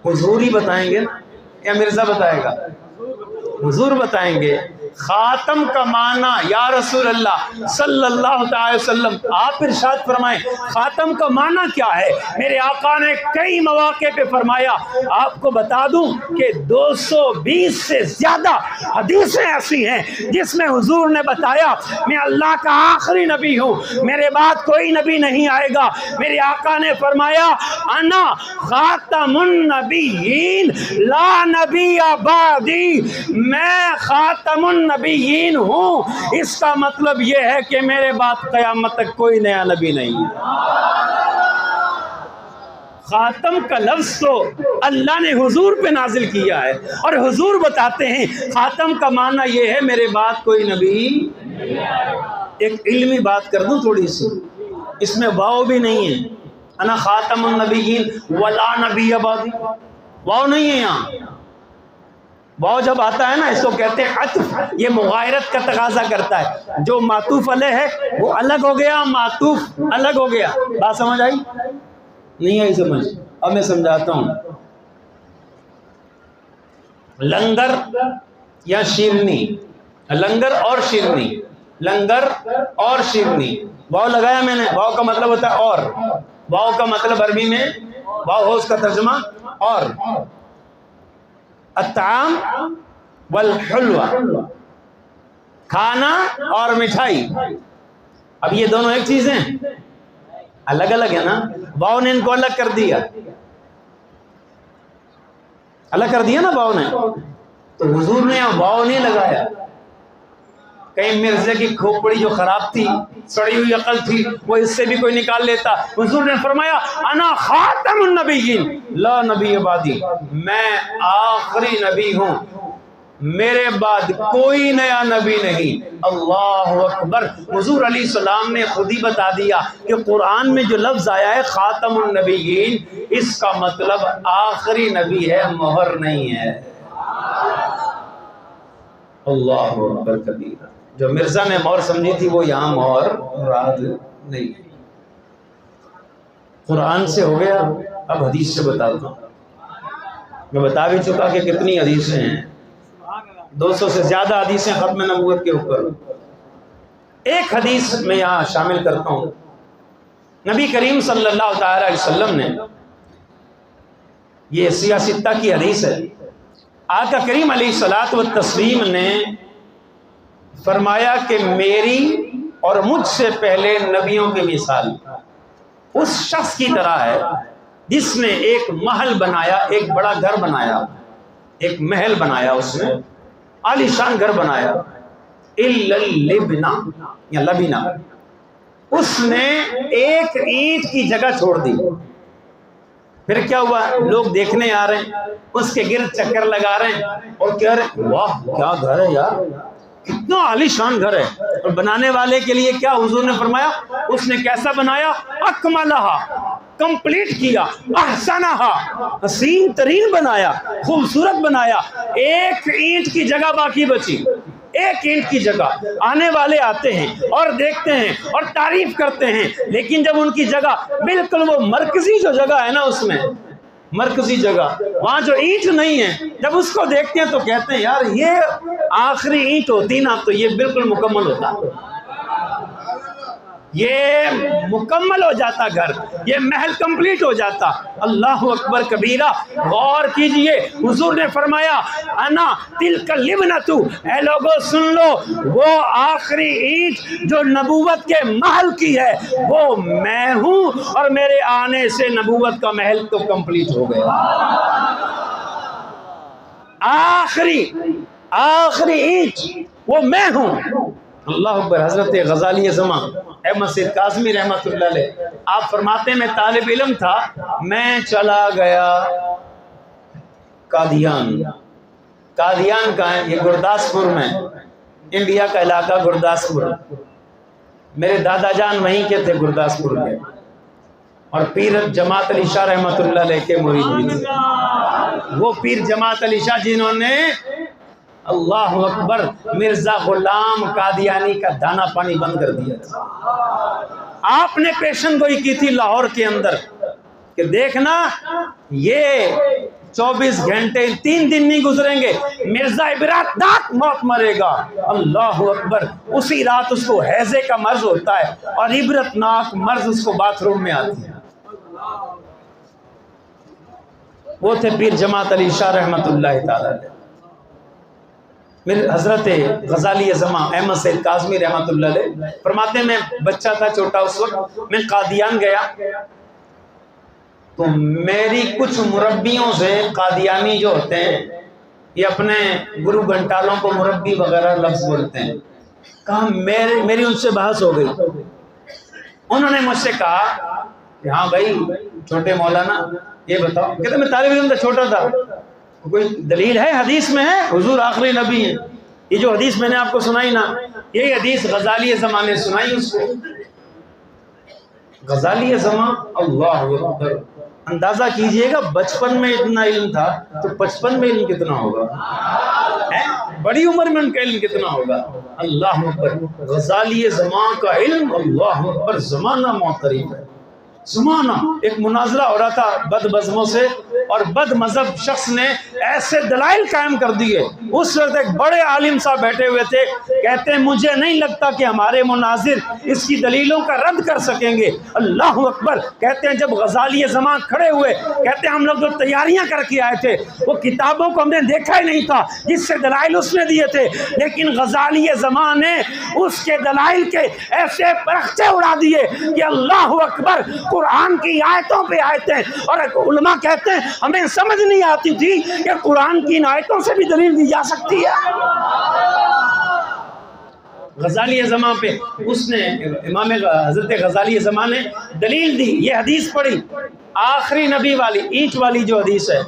حضور ہی بتائیں گے یا مرزا بتائے گا؟ حضور بتائیں گے۔ خاتم کا معنی یا رسول اللہ صلی اللہ تعالی وسلم آپ ارشاد فرمائیں خاتم کا معنی کیا ہے؟ میرے آقا نے کئی مواقع پہ فرمایا. آپ کو بتا دوں کہ 220 سے زیادہ حدیثیں ایسی ہیں جس میں حضور نے بتایا میں اللہ کا آخری نبی ہوں، میرے بعد کوئی نبی نہیں آئے گا. میرے آقا نے فرمایا انا خاتم النبیین لا نبی بعدی، میں خاتم النبیین ہوں. اس کا مطلب یہ ہے کہ میرے بعد قیامت تک کوئی نیا نبی نہیں ہے. خاتم کا لفظ تو اللہ نے حضور پہ نازل کیا ہے اور حضور بتاتے ہیں خاتم کا معنی یہ ہے میرے بعد کوئی نبی. ایک علمی بات کر دوں تھوڑی سی، اس میں واو بھی نہیں ہے. انا خاتم النبیین ولا نبی بعدی، واو نہیں ہے یہاں. واو جب آتا ہے نا اس کو کہتے ہیں عطف، یہ مغایرت کا تقاضا کرتا ہے. جو معطوف علیہ ہے وہ الگ ہو گیا، معطوف الگ ہو گیا. بات سمجھ آئی؟ نہیں آئی سمجھ؟ اب میں سمجھاتا ہوں. لنگر یا شیرنی، لنگر اور شیرنی، لنگر اور شیرنی، واو لگایا میں نے. واو کا مطلب ہوتا ہے اور، واو کا مطلب عربی میں واو ہو اس کا ترجمہ اور. الطعام والحلوہ، کھانا اور مٹھائی. اب یہ دونوں ایک چیز ہیں؟ الگ الگ ہے نا. واو نے ان کو الگ کر دیا، الگ کر دیا نا واو نے. تو حضور نے یہاں واو نہیں لگایا. کہیں مرزے کی کھوپڑی جو خراب تھی، سڑی ہوئی عقل تھی، وہ اس سے بھی کوئی نکال لیتا. حضور نے فرمایا انا خاتم النبیین لا نبی بعدی، میں آخری نبی ہوں، میرے بعد کوئی نیا نبی نہیں. اللہ اکبر. حضور علیہ السلام نے خود ہی بتا دیا کہ قرآن میں جو لفظ آیا ہے خاتم النبیین، اس کا مطلب آخری نبی ہے، مہر نہیں ہے. اللہ اکبر کبیرہ. جو مرزا نے مہر سمجھی تھی وہ یہاں مہر مراد نہیں. قرآن سے ہو گیا، اب حدیث سے بتاتا ہوں. میں بتا بھی چکا کہ کتنی حدیثیں ہیں، 200 سے زیادہ حدیثیں ختم نبوت کے اوپر. ایک حدیث میں یہاں شامل کرتا ہوں. نبی کریم صلی اللہ تعالی علیہ وسلم نے، یہ سیاستہ کی حدیث ہے، آقا کریم علیہ الصلوۃ والتسلیم نے فرمایا کہ میری اور مجھ سے پہلے نبیوں کی مثال اس شخص کی طرح ہے جس نے ایک محل بنایا، ایک بڑا گھر بنایا، ایک محل بنایا، اس نے عالی شان گھر بنایا. الا اللبنا یا لبنا، اس نے ایک اینٹ کی جگہ چھوڑ دی. پھر کیا ہوا؟ لوگ دیکھنے آ رہے ہیں، اس کے گرد چکر لگا رہے ہیں اور کہہ رہے ہیں واہ کیا گھر ہے یار، کتنا عالی شان گھر ہے. اور بنانے والے کے لیے کیا حضور نے فرمایا؟ اس نے کیسا بنایا؟ اکملہا، کمپلیٹ کیا، احسنہا، حسین ترین بنایا، خوبصورت بنایا. ایک اینٹ کی جگہ باقی بچی، ایک اینٹ کی جگہ. آنے والے آتے ہیں اور دیکھتے ہیں اور تعریف کرتے ہیں، لیکن جب ان کی جگہ بالکل وہ مرکزی جو جگہ ہے نا، اس میں مرکزی جگہ وہاں جو اینٹ نہیں ہے، جب اس کو دیکھتے ہیں تو کہتے ہیں یار یہ آخری اینٹ ہوتی نا تو یہ بالکل مکمل ہوتا، یہ مکمل ہو جاتا گھر، یہ محل کمپلیٹ ہو جاتا. اللہ اکبر کبیرہ. غور کیجئے، حضور نے فرمایا انا تلک اللبنۃ، اے لوگوں سن لو، وہ آخری اینٹ جو نبوت کے محل کی ہے وہ میں ہوں، اور میرے آنے سے نبوت کا محل تو کمپلیٹ ہو گیا. آخری اینٹ وہ میں ہوں. اللہ اکبر. حضرت غزالی زمان احمد سید قاسمی رحمۃ اللہ علیہ آپ فرماتے ہیں میں طالب علم تھا، میں چلا گیا قادیان. قادیان کا ہے یہ گرداسپور میں، انڈیا کا علاقہ گرداسپور. میرے دادا جان وہیں کے تھے، گرداسپور کے، اور پیر جماعت علی شاہ رحمۃ اللہ علیہ کے مرید بھی تھے. وہ پیر جماعت علی شاہ جنہوں نے اللہ اکبر مرزا غلام قادیانی کا دانا پانی بند کر دیا تھا. آپ نے پیشن گوئی کی تھی لاہور کے اندر کہ دیکھنا یہ 24 گھنٹے 3 دن نہیں گزریں گے مرزا عبرتناک موت مرے گا۔ اللہ اکبر۔ اسی رات اس کو ہیضے کا مرض ہوتا ہے اور عبرتناک مرض اس کو باتھ روم میں آتی ہے۔ وہ تھے پیر جماعت علی شاہ رحمۃ اللہ تعالی۔ میرے حضرت غزالی زماں احمد سید کاظمی رحمۃ اللہ علیہ فرماتے ہیں میں بچہ تھا چھوٹا، اس وقت میں قادیان گیا تو میری کچھ مربیوں سے، قادیانی جو ہوتے ہیں یہ اپنے گرو گھنٹالوں کو مربی وغیرہ لفظ بولتے ہیں، کہا میری ان سے بحث ہو گئی۔ انہوں نے مجھ سے کہا کہ ہاں بھائی چھوٹے مولانا یہ بتاؤ، کہتے میں طالب علم تھا، چھوٹا تھا، کوئی دلیل ہے؟ حدیث میں ہے حضور آخری نبی ہیں۔ یہ جو حدیث میں نے آپ کو سنائی نا، یہی حدیث غزالی زماں نے سنائی اس کو۔ غزالی زماں، اللہ اکبر، اندازہ کیجئے گا بچپن میں اتنا علم تھا تو 55 میں علم کتنا ہوگا، بڑی عمر میں ان کا علم کتنا ہوگا۔ اللہ اکبر۔ غزالی زماں کا علم، اللہ اکبر، زمانہ معترف ہے۔ زمانہ ایک مناظرہ ہو رہا تھا بد مذہبوں سے، اور بد مذہب شخص نے ایسے دلائل قائم کر دیے۔ اس وقت ایک بڑے عالم صاحب بیٹھے ہوئے تھے، کہتے ہیں مجھے نہیں لگتا کہ ہمارے مناظر اس کی دلیلوں کا رد کر سکیں گے۔ اللہ اکبر۔ کہتے ہیں جب غزالی زماں کھڑے ہوئے، کہتے ہیں ہم لوگ جو تیاریاں کر کے آئے تھے وہ کتابوں کو ہم نے دیکھا ہی نہیں تھا جس سے دلائل اس نے دیے تھے، لیکن غزالی زماں نے اس کے دلائل کے ایسے پرخچے اڑا دیے کہ اللہ اکبر، قرآن کی آیتوں پہ آیتیں، اور علماء کہتے ہیں ہمیں سمجھ نہیں آتی تھی کہ قرآن کی ان آیتوں سے بھی دلیل دی جا سکتی ہے۔ غزالی زماں پہ اس نے، امام حضرت غزالی زماں نے دلیل دی، یہ حدیث پڑھی آخری نبی والی، اینٹ والی جو حدیث ہے،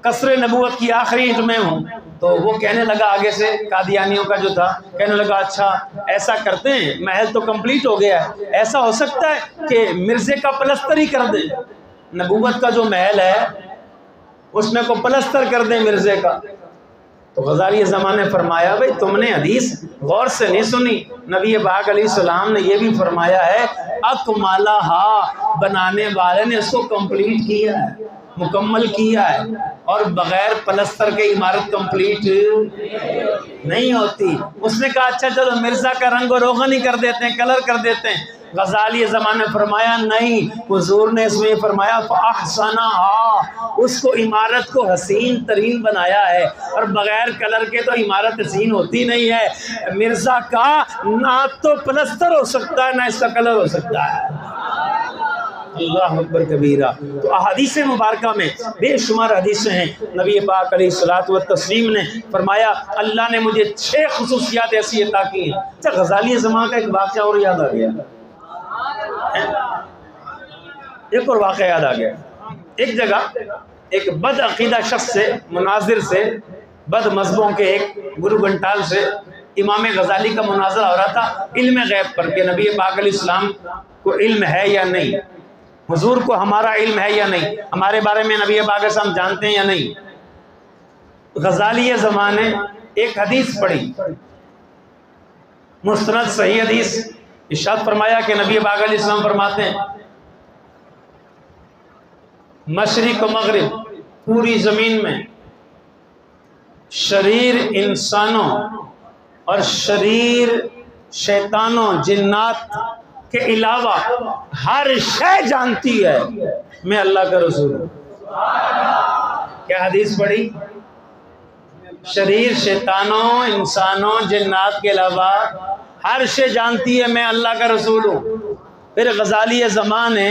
قصر نبوت کی آخری اینٹ میں ہوں۔ تو وہ کہنے لگا آگے سے، قادیانیوں کا جو تھا، کہنے لگا اچھا ایسا کرتے ہیں، محل تو کمپلیٹ ہو گیا ہے، ایسا ہو سکتا ہے کہ مرزے کا پلستر ہی کر دیں، نبوت کا جو محل ہے اس میں کو پلستر کر دیں مرزے کا۔ تو غزالی زماں نے فرمایا بھئی تم نے حدیث غور سے نہیں سنی، نبی پاک علیہ السلام نے یہ بھی فرمایا ہے اکملہا، بنانے والے نے اس کو کمپلیٹ کیا ہے، مکمل کیا ہے، اور بغیر پلستر کے عمارت کمپلیٹ نہیں ہوتی۔ اس نے کہا اچھا چلو مرزا کا رنگ و روغن ہی کر دیتے ہیں، کلر کر دیتے ہیں۔ غزالی زماں نے فرمایا نہیں، حضور نے اس میں فرمایا فَأَحْسَنَهَا، اس کو عمارت کو حسین ترین بنایا ہے، اور بغیر کلر کے تو عمارت حسین ہوتی نہیں ہے۔ مرزا کا نہ تو پلستر ہو سکتا ہے نہ اس کا کلر ہو سکتا ہے۔ اللہ اکبر کبیرہ۔ تو احادیث مبارکہ میں بے شمار حدیثیں ہیں، نبی پاک علیہ الصلوۃ والتسلیم نے فرمایا اللہ نے مجھے 6 خصوصیات ایسی عطا کی ہیں۔ اچھا غزالی زماں کا ایک واقعہ اور یاد آ گیا، ایک اور واقعہ یاد آ گیا۔ ایک جگہ ایک بد عقیدہ شخص سے، مناظر سے، بد مذہبوں کے ایک گرو گھنٹال سے امام غزالی کا مناظرہ ہو رہا تھا علم غیب پر، کہ نبی پاک علیہ السلام کو علم ہے یا نہیں، حضور کو ہمارا علم ہے یا نہیں، ہمارے بارے میں نبی پاک علیہ السلام جانتے ہیں یا نہیں۔ غزالی زماں نے ایک حدیث پڑھی، مستند صحیح حدیث، ارشاد فرمایا کہ نبی پاک علیہ السلام فرماتے ہیں مشرق و مغرب پوری زمین میں شریر انسانوں اور شریر شیطانوں جنات کے علاوہ ہر شے جانتی ہے میں اللہ کا رسول ہوں۔ کیا حدیث پڑھی؟ شریر شیطانوں انسانوں جنات کے علاوہ ہر شے جانتی ہے میں اللہ کا رسول ہوں۔ پھر غزالی زماں نے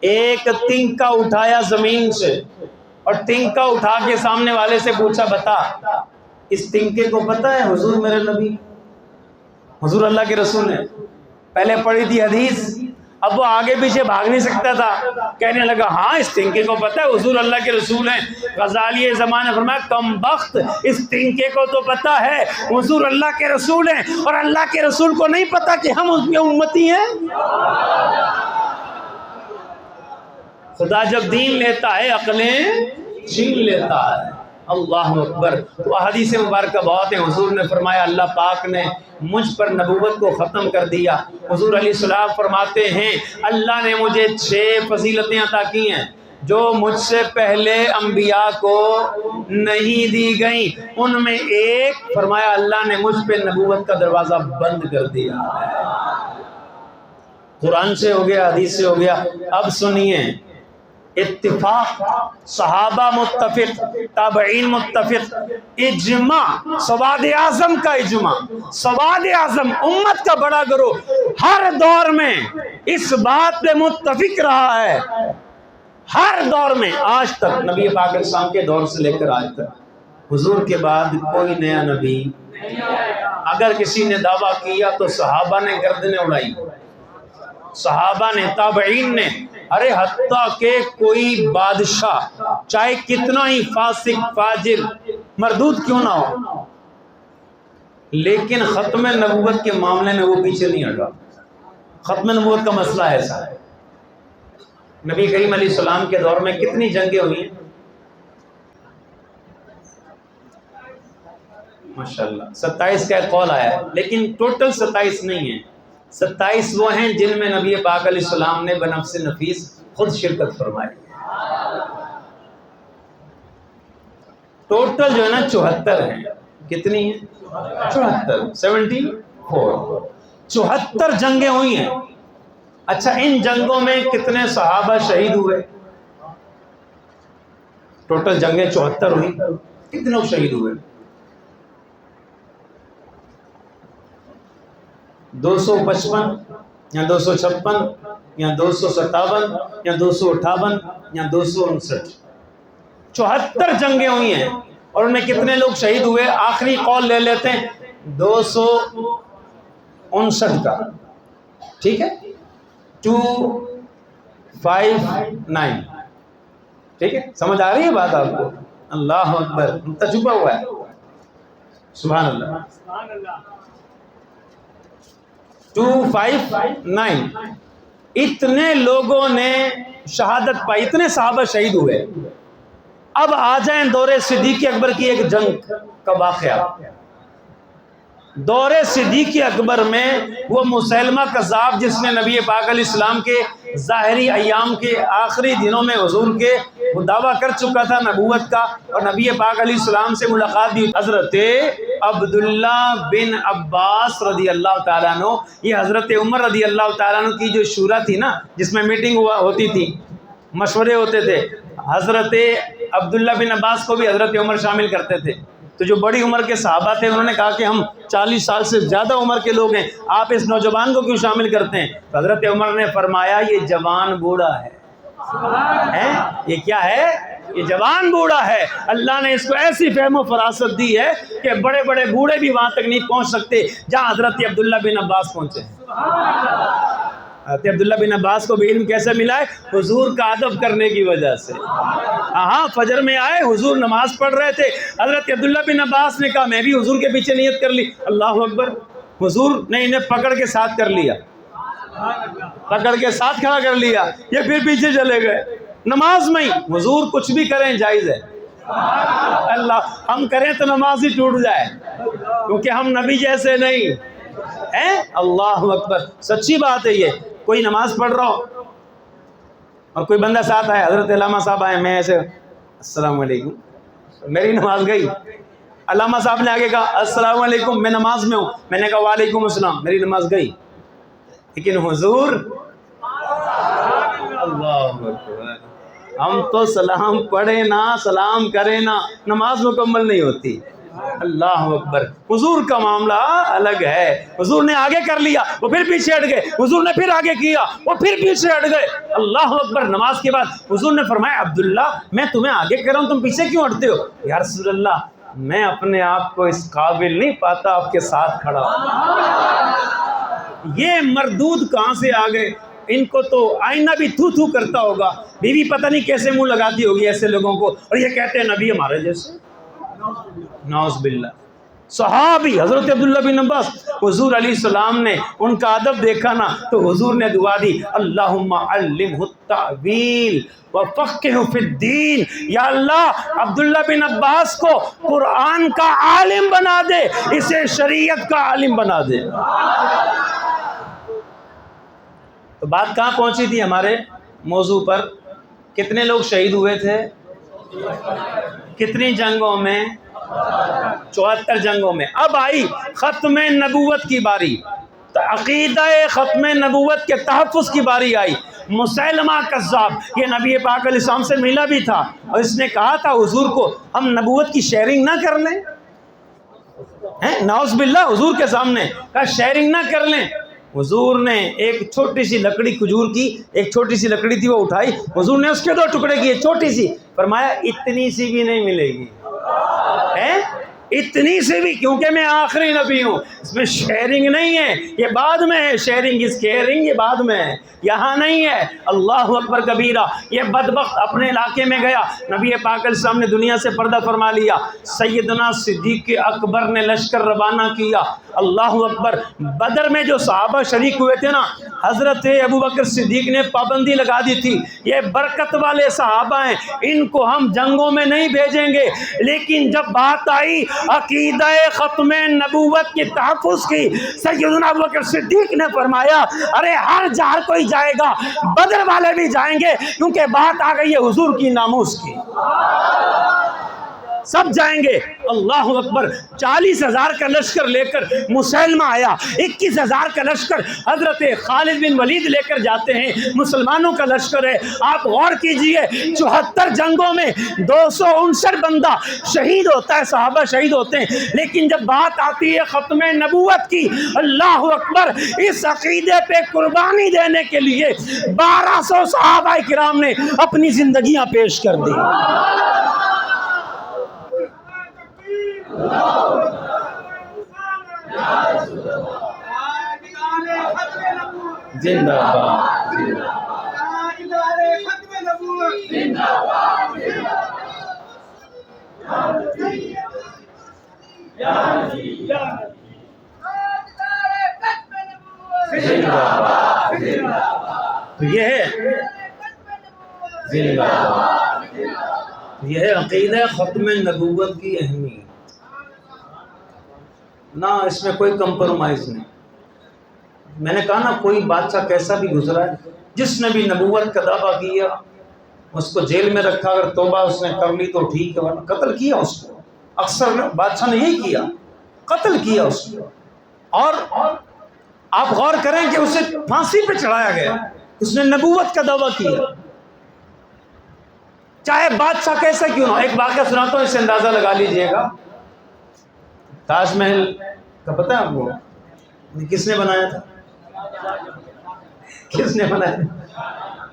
ایک تنکا اٹھایا زمین سے، اور تنکا اٹھا کے سامنے والے سے پوچھا بتا اس تنکے کو پتہ ہے حضور میرے نبی، حضور اللہ کے رسول ہیں؟ پہلے پڑھی تھی حدیث، اب وہ آگے پیچھے بھاگ نہیں سکتا تھا، کہنے لگا ہاں اس تنکے کو پتہ ہے حضور اللہ کے رسول ہیں۔ غزالی زماں نے فرمایا کم بخت، اس تنکے کو تو پتہ ہے حضور اللہ کے رسول ہیں، اور اللہ کے رسول کو نہیں پتہ کہ ہم اس کے امتی ہیں۔ خدا جب دین لیتا ہے عقلیں چھین لیتا ہے۔ اللہ اکبر۔ تو احادیث مبارکہ بہت ہیں۔ حضور نے فرمایا اللہ پاک نے مجھ پر نبوت کو ختم کر دیا۔ حضور علیہ السلام فرماتے ہیں اللہ نے مجھے 6 فضیلتیں عطا کی ہیں، جو مجھ سے پہلے انبیاء کو نہیں دی گئیں، ان میں ایک فرمایا اللہ نے مجھ پہ نبوت کا دروازہ بند کر دیا۔ قرآن سے ہو گیا، حدیث سے ہو گیا۔ اب سنیے، اتفاق، صحابہ متفق، تابعین متفق، اجماع، سواد اعظم کا اجماع، سواد اعظم امت کا بڑا گروہ ہر دور میں اس بات پہ متفق رہا ہے، ہر دور میں آج تک، نبی پاک علیہ السلام کے دور سے لے کر آج تک حضور کے بعد کوئی نیا نبی، اگر کسی نے دعویٰ کیا تو صحابہ نے گردنیں اڑائی، صحابہ نے، تابعین نے، ارے حتیٰ کہ کوئی بادشاہ چاہے کتنا ہی فاسق فاجر مردود کیوں نہ ہو، لیکن ختم نبوت کے معاملے میں وہ پیچھے نہیں ہٹا۔ ختم نبوت کا مسئلہ ایسا ہے۔ نبی کریم علیہ السلام کے دور میں کتنی جنگیں ہوئی ہیں؟ ماشاءاللہ 27 کا ایک قول آیا ہے، لیکن ٹوٹل 27 نہیں ہے۔ 27 وہ ہیں جن میں نبی پاک علیہ السلام نے بنفس نفیس خود شرکت فرمائی۔ ٹوٹل جو ہے نا 74 ہیں۔ کتنی ہیں؟ 74، 74 74 جنگیں ہوئی ہیں۔ اچھا، ان جنگوں میں کتنے صحابہ شہید ہوئے؟ ٹوٹل جنگیں 74 ہوئی، کتنے لوگ شہید ہوئے؟ 255 یا 256 یا 257 یا 258 یا 259، 74 جنگیں ہوئی ہیں، اور ان میں کتنے لوگ شہید ہوئے؟ آخری قول لے لیتے ہیں 259 کا، ٹھیک ہے، 259، ٹھیک ہے، سمجھ آ رہی ہے بات آپ کو؟ اللہ اکبر، تجربہ ہوا ہے، سبحان اللہ۔ 259 اتنے لوگوں نے شہادت پائی، اتنے صحابہ شہید ہوئے۔ اب آ جائیں دور صدیق اکبر کی ایک جنگ کا واقعہ۔ دور صدیق اکبر میں وہ مسیلمہ کذاب جس نے نبی پاک علیہ السلام کے ظاہری ایام کے آخری دنوں میں حضور کے وہ دعویٰ کر چکا تھا نبوت کا، اور نبی پاک علیہ السلام سے ملاقات بھی۔ حضرت عبداللہ بن عباس رضی اللہ تعالیٰ عنہ، یہ حضرت عمر رضی اللہ تعالیٰ عنہ کی جو شورا تھی نا، جس میں میٹنگ ہوتی تھی، مشورے ہوتے تھے، حضرت عبداللہ بن عباس کو بھی حضرت عمر شامل کرتے تھے۔ تو جو بڑی عمر کے صحابہ تھے انہوں نے کہا کہ ہم 40 سال سے زیادہ عمر کے لوگ ہیں، آپ اس نوجوان کو کیوں شامل کرتے ہیں؟ تو حضرت عمر نے فرمایا یہ جوان بوڑھا ہے، یہ کیا ہے؟ یہ جوان بوڑھا ہے۔ اللہ نے اس کو ایسی فہم و فراست دی ہے کہ بڑے بڑے بوڑھے بھی وہاں تک نہیں پہنچ سکتے جہاں حضرت عبداللہ بن عباس پہنچے۔ حضرت عبداللہ بن عباس کو بھی علم کیسے ملا ہے؟ حضور کا ادب کرنے کی وجہ سے۔ ہاں، فجر میں آئے، حضور نماز پڑھ رہے تھے، حضرت عبداللہ بن عباس نے کہا میں بھی حضور کے پیچھے نیت کر لی، اللہ اکبر، حضور نے انہیں پکڑ کے ساتھ کر لیا، پکڑ کے ساتھ کھڑا کر لیا، یہ پھر پیچھے چلے گئے نماز میں ہی۔ حضور کچھ بھی کریں جائز ہے، اللہ ہم کریں تو نماز ہی ٹوٹ جائے، کیونکہ ہم نبی جیسے نہیں ہیں۔ اللہ اکبر، سچی بات ہے۔ یہ کوئی نماز پڑھ رہا ہو اور کوئی بندہ ساتھ آئے، حضرت علامہ صاحب آئے، میں ایسے السلام علیکم، میری نماز گئی۔ علامہ صاحب نے آگے کہا السلام علیکم، میں نماز میں ہوں، میں نے کہا وعلیکم السلام، میری نماز گئی۔ لیکن حضور، اللہ اکبر، ہم تو سلام پڑھے نہ، سلام کرے نہ، نماز مکمل نہیں ہوتی۔ اللہ اکبر، حضور کا معاملہ الگ ہے۔ حضور نے آگے کر لیا، وہ پھر پیچھے ہٹ گئے، حضور نے پھر آگے کیا، وہ پھر پیچھے ہٹ گئے۔ اللہ اکبر، نماز کے بعد حضور نے فرمایا عبداللہ میں تمہیں آگے کر رہا ہوں، تم پیچھے کیوں ہٹتے ہو؟ یا رسول اللہ میں اپنے آپ کو اس قابل نہیں پاتا آپ کے ساتھ کھڑا ہوں۔ یہ مردود کہاں سے آ گئے؟ ان کو تو آئینہ بھی تھو تھو کرتا ہوگا، بیوی پتہ نہیں کیسے منہ لگاتی ہوگی ایسے لوگوں کو، اور یہ کہتے ہیں نبی ہمارے جیسے، نعوذ باللہ۔ صحابی حضرت عبداللہ بن عباس، حضور علیہ السلام نے ان کا ادب دیکھا نا تو حضور نے دعا دی اللہم علمہ التأویل وفقہہ فی الدین، یا اللہ عبداللہ بن عباس کو قرآن کا عالم بنا دے، اسے شریعت کا عالم بنا دے۔ تو بات کہاں پہنچی تھی ہمارے موضوع پر کتنے لوگ شہید ہوئے تھے؟ کتنی جنگوں میں؟ 74 جنگوں میں۔ اب آئی ختم نبوت کی باری، عقیدہ ختم نبوت کے تحفظ کی باری آئی۔ مسیلمہ کذاب یہ نبی پاک علیہ السلام سے ملا بھی تھا اور اس نے کہا تھا حضور کو ہم نبوت کی شیئرنگ نہ کر لیں، نعوذ باللہ حضور کے سامنے کہا شیئرنگ نہ کر لیں۔ حضور نے ایک چھوٹی سی لکڑی، کھجور کی ایک چھوٹی سی لکڑی تھی، وہ اٹھائی، حضور نے اس کے 2 ٹکڑے کیے، چھوٹی سی، فرمایا اتنی سی بھی نہیں ملے گی، اتنی سے بھی، کیونکہ میں آخری نبی ہوں، اس میں شیئرنگ نہیں ہے، یہ بعد میں ہے، شیئرنگ از کیئرنگ یہ بعد میں ہے، یہاں نہیں ہے۔ اللہ اکبر کبیرہ۔ یہ بدبخت اپنے علاقے میں گیا، نبی پاک علیہ السلام نے دنیا سے پردہ فرما لیا، سیدنا صدیق اکبر نے لشکر روانہ کیا۔ اللہ اکبر۔ بدر میں جو صحابہ شریک ہوئے تھے نا، حضرت ابوبکر صدیق نے پابندی لگا دی تھی، یہ برکت والے صحابہ ہیں، ان کو ہم جنگوں میں نہیں بھیجیں گے، لیکن جب بات آئی عقیدہ ختم نبوت کے تحفظ کی، سیدنا ابوبکر صدیق نے فرمایا ارے ہر جہر کوئی جائے گا، بدر والے بھی جائیں گے، کیونکہ بات آ گئی ہے حضور کی ناموس کی، سب جائیں گے۔ اللہ اکبر۔ 40,000 کا لشکر لے کر مسلمہ آیا، 21,000 کا لشکر حضرت خالد بن ولید لے کر جاتے ہیں، مسلمانوں کا لشکر ہے۔ آپ غور کیجئے 74 جنگوں میں 259 بندہ شہید ہوتا ہے، صحابہ شہید ہوتے ہیں، لیکن جب بات آتی ہے ختم نبوت کی، اللہ اکبر، اس عقیدے پہ قربانی دینے کے لیے 1200 صحابہ کرام نے اپنی زندگیاں پیش کر دی۔ زندہ باد، تو یہ ہے زندہ باد، یہ ہے عقیدہ ختم نبوت کی اہمیت، نہ اس میں کوئی کمپرومائز نہیں۔ میں نے کہا نا کوئی بادشاہ کیسا بھی گزرا ہے، جس نے بھی نبوت کا دعویٰ کیا اس کو جیل میں رکھا، اگر توبہ اس نے کر لی تو ٹھیک ہے، ورنہ قتل کیا اس کو۔ اکثر بادشاہ نے یہی کیا، قتل کیا اس کو۔ اور آپ غور کریں کہ اسے پھانسی پہ چڑھایا گیا، اس نے نبوت کا دعویٰ کیا، چاہے بادشاہ کیسا کیوں نہ ہو۔ ایک واقعہ سناتا ہوں، اس سے اندازہ لگا لیجئے گا۔ تاج محل کا پتہ ہے آپ کو کس نے بنایا تھا؟ کس نے بنایا تھا؟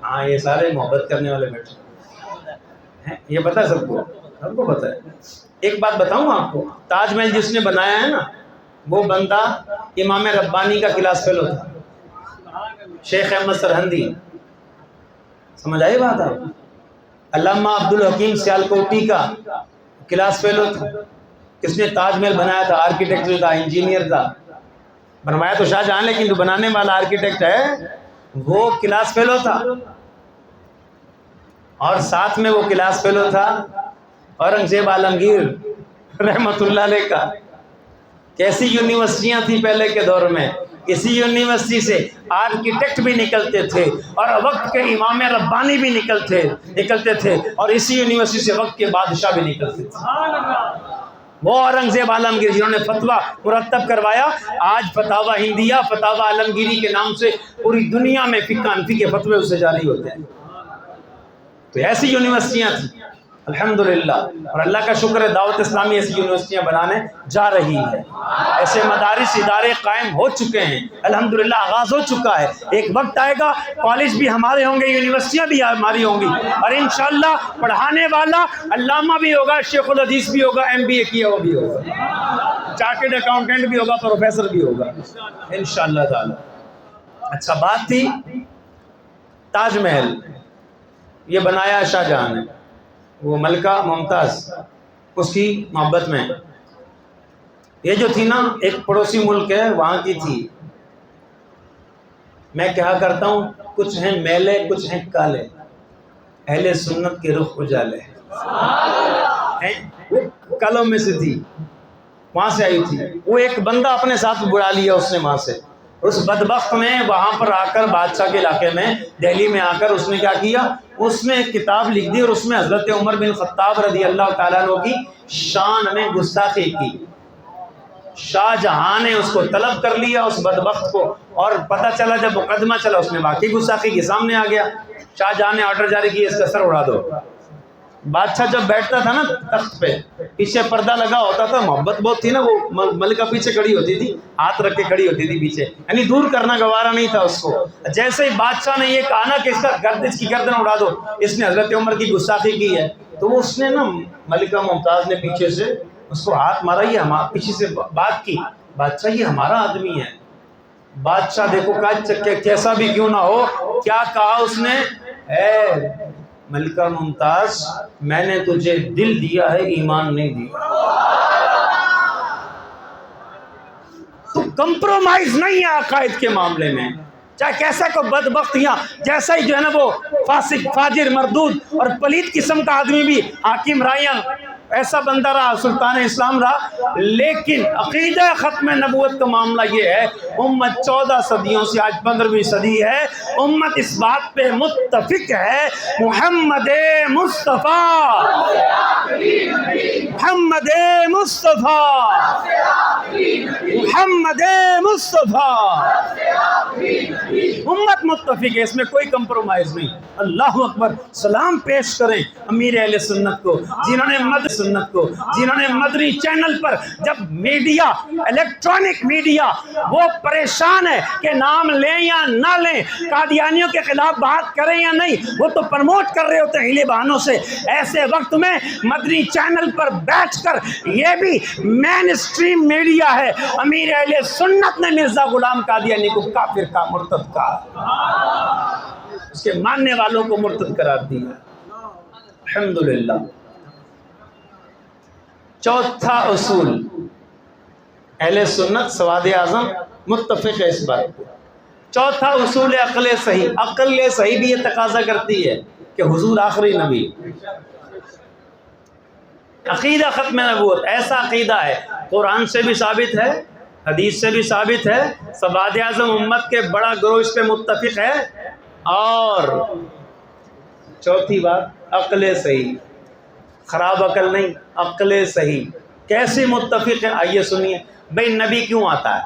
ہاں یہ سارے محبت کرنے والے بیٹھے ہیں، یہ پتہ ہے سب کو پتہ ہے۔ ایک بات بتاؤں آپ کو، تاج محل جس نے بنایا ہے نا، وہ بندہ امام ربانی کا کلاس فیلو تھا، شیخ احمد سرہندی، سمجھ آئی بات آپ؟ علامہ عبدالحکیم سیالکوٹی کا کلاس فیلو تھا۔ کس نے تاج محل بنایا تھا؟ آرکیٹیکٹ تھا، انجینئر تھا، بنوایا تو شاہ جہاں لیکن جو بنانے والا آرکیٹیکٹ ہے وہ کلاس فیلو تھا، اور ساتھ میں وہ کلاس فیلو تھا اورنگزیب عالمگیر رحمت اللہ علیہ کا۔ کیسی یونیورسٹیاں تھیں پہلے کے دور میں، اسی یونیورسٹی سے آرکیٹیکٹ بھی نکلتے تھے اور وقت کے امام ربانی بھی نکلتے تھے، اور اسی یونیورسٹی سے وقت کے بادشاہ بھی نکلتے تھے۔ وہ اورنگزیب عالمگیر جنہوں نے فتویٰ مرتب کروایا، آج فتاوی ہندیہ، فتاوی عالمگیری کے نام سے پوری دنیا میں فقہ حنفی کے فتوے اس سے جاری ہوتے ہیں۔ تو ایسی یونیورسٹیاں تھیں الحمدللہ، اور اللہ کا شکر ہے دعوت اسلامی ایسی یونیورسٹیاں بنانے جا رہی ہے، ایسے مدارس ادارے قائم ہو چکے ہیں الحمدللہ، آغاز ہو چکا ہے۔ ایک وقت آئے گا کالج بھی ہمارے ہوں گے، یونیورسٹیاں بھی ہماری ہوں گی، اور انشاءاللہ پڑھانے والا علامہ بھی ہوگا، شیخ الحدیث بھی ہوگا، MBA کیا وہ بھی ہوگا، چارٹرڈ اکاؤنٹنٹ بھی ہوگا، پروفیسر بھی ہوگا انشاءاللہ تعالی۔ اچھا بات تھی تاج محل، یہ بنایا شاہ جہاں نے، وہ ملکہ ممتاز اس کی محبت میں۔ یہ جو تھی نا ایک پڑوسی ملک ہے وہاں کی تھی۔ میں کہا کرتا ہوں کچھ ہیں میلے کچھ ہیں کالے، اہل سنت کے رخ اجالے، وہ کالوں میں سے تھی، وہاں سے آئی تھی۔ وہ ایک بندہ اپنے ساتھ بلا لیا اس نے وہاں سے، اس بدبخت نے وہاں پر آ کر بادشاہ کے علاقے میں دہلی میں آ کر اس نے کیا کیا، اس نے ایک کتاب لکھ دی اور اس میں حضرت عمر بن خطاب رضی اللہ تعالیٰ عنہ کی شان میں گستاخی کی. شاہ جہاں نے اس کو طلب کر لیا اس بدبخت کو، اور پتہ چلا جب مقدمہ چلا اس نے واقعی گستاخی کے سامنے آ گیا. شاہ جہاں نے آرڈر جاری کیا اس کا سر اڑا دو. بادشاہ جب بیٹھتا تھا نا تخت پہ، پیچھے پردہ لگا ہوتا تھا، محبت بہت تھی نا، وہ ملکہ پیچھے کھڑی ہوتی تھی، ہاتھ رکھ کے کھڑی ہوتی تھی پیچھے، یعنی دور کرنا گوارا نہیں تھا اس کو. جیسے ہی بادشاہ نے یہ کہا نا کہ اس کی گردن اڑا دو، اس نے حضرت عمر کی گستاخی کی ہے، تو اس نے نا ملکہ ممتاز نے پیچھے سے اس کو ہاتھ مارا، یہ پیچھے سے بات کی، بادشاہ یہ ہمارا آدمی ہے. بادشاہ دیکھو کیسا بھی کیوں نہ ہو، کیا کہا اس نے، اے ملکہ ممتاز میں نے تجھے دل دیا ہے ایمان نہیں دیا. تو کمپرومائز نہیں ہے عقائد کے معاملے میں، چاہے کیسا کو بدبخت یا جیسا ہی جو ہے نا وہ فاسق فاجر مردود اور پلید قسم کا آدمی بھی حاکم رائیاں ایسا بندہ رہا، سلطان اسلام رہا، لیکن عقیدہ ختم نبوت کا معاملہ یہ ہے، امت 14 صدیوں سے آج 15ویں صدی ہے، امت اس بات پہ متفق ہے محمد مصطفیٰ، محمد مصطفیٰ، محمد مصطفیٰ، امت متفق ہے، اس میں کوئی کمپرومائز نہیں. اللہ اکبر. سلام پیش کریں امیر اہل سنت کو، جنہوں نے مدنی چینل پر جب میڈیا الیکٹرانک میڈیا وہ پریشان ہے کہ نام لیں یا نہ لیں، قادیانیوں کے خلاف بات کریں یا نہیں، وہ تو پرموٹ کر رہے ہوتے ہیں ہیلے بہانوں سے. ایسے وقت میں مدنی چینل پر بیٹھ کر، یہ بھی مین اسٹریم میڈیا ہے، امیر اہل سنت نے مرزا غلام قادیانی کو کافر کا، مرتد کا، اس کے ماننے والوں کو مرتد قرار دیا. الحمدللہ. چوتھا اصول، اہل سنت سواد اعظم متفق ہے اس بات پہ. چوتھا اصول ہے عقل صحیح. عقل صحیح بھی یہ تقاضا کرتی ہے کہ حضور آخری نبی. عقیدہ ختم نبوت ایسا عقیدہ ہے، قرآن سے بھی ثابت ہے، حدیث سے بھی ثابت ہے، سواد اعظم امت کے بڑا گروہ اس پہ متفق ہے. اور چوتھی بات عقل صحیح، خراب عقل نہیں، عقل صحیح. کیسے متفق ہے آئیے سنیے. بھئی نبی کیوں آتا ہے؟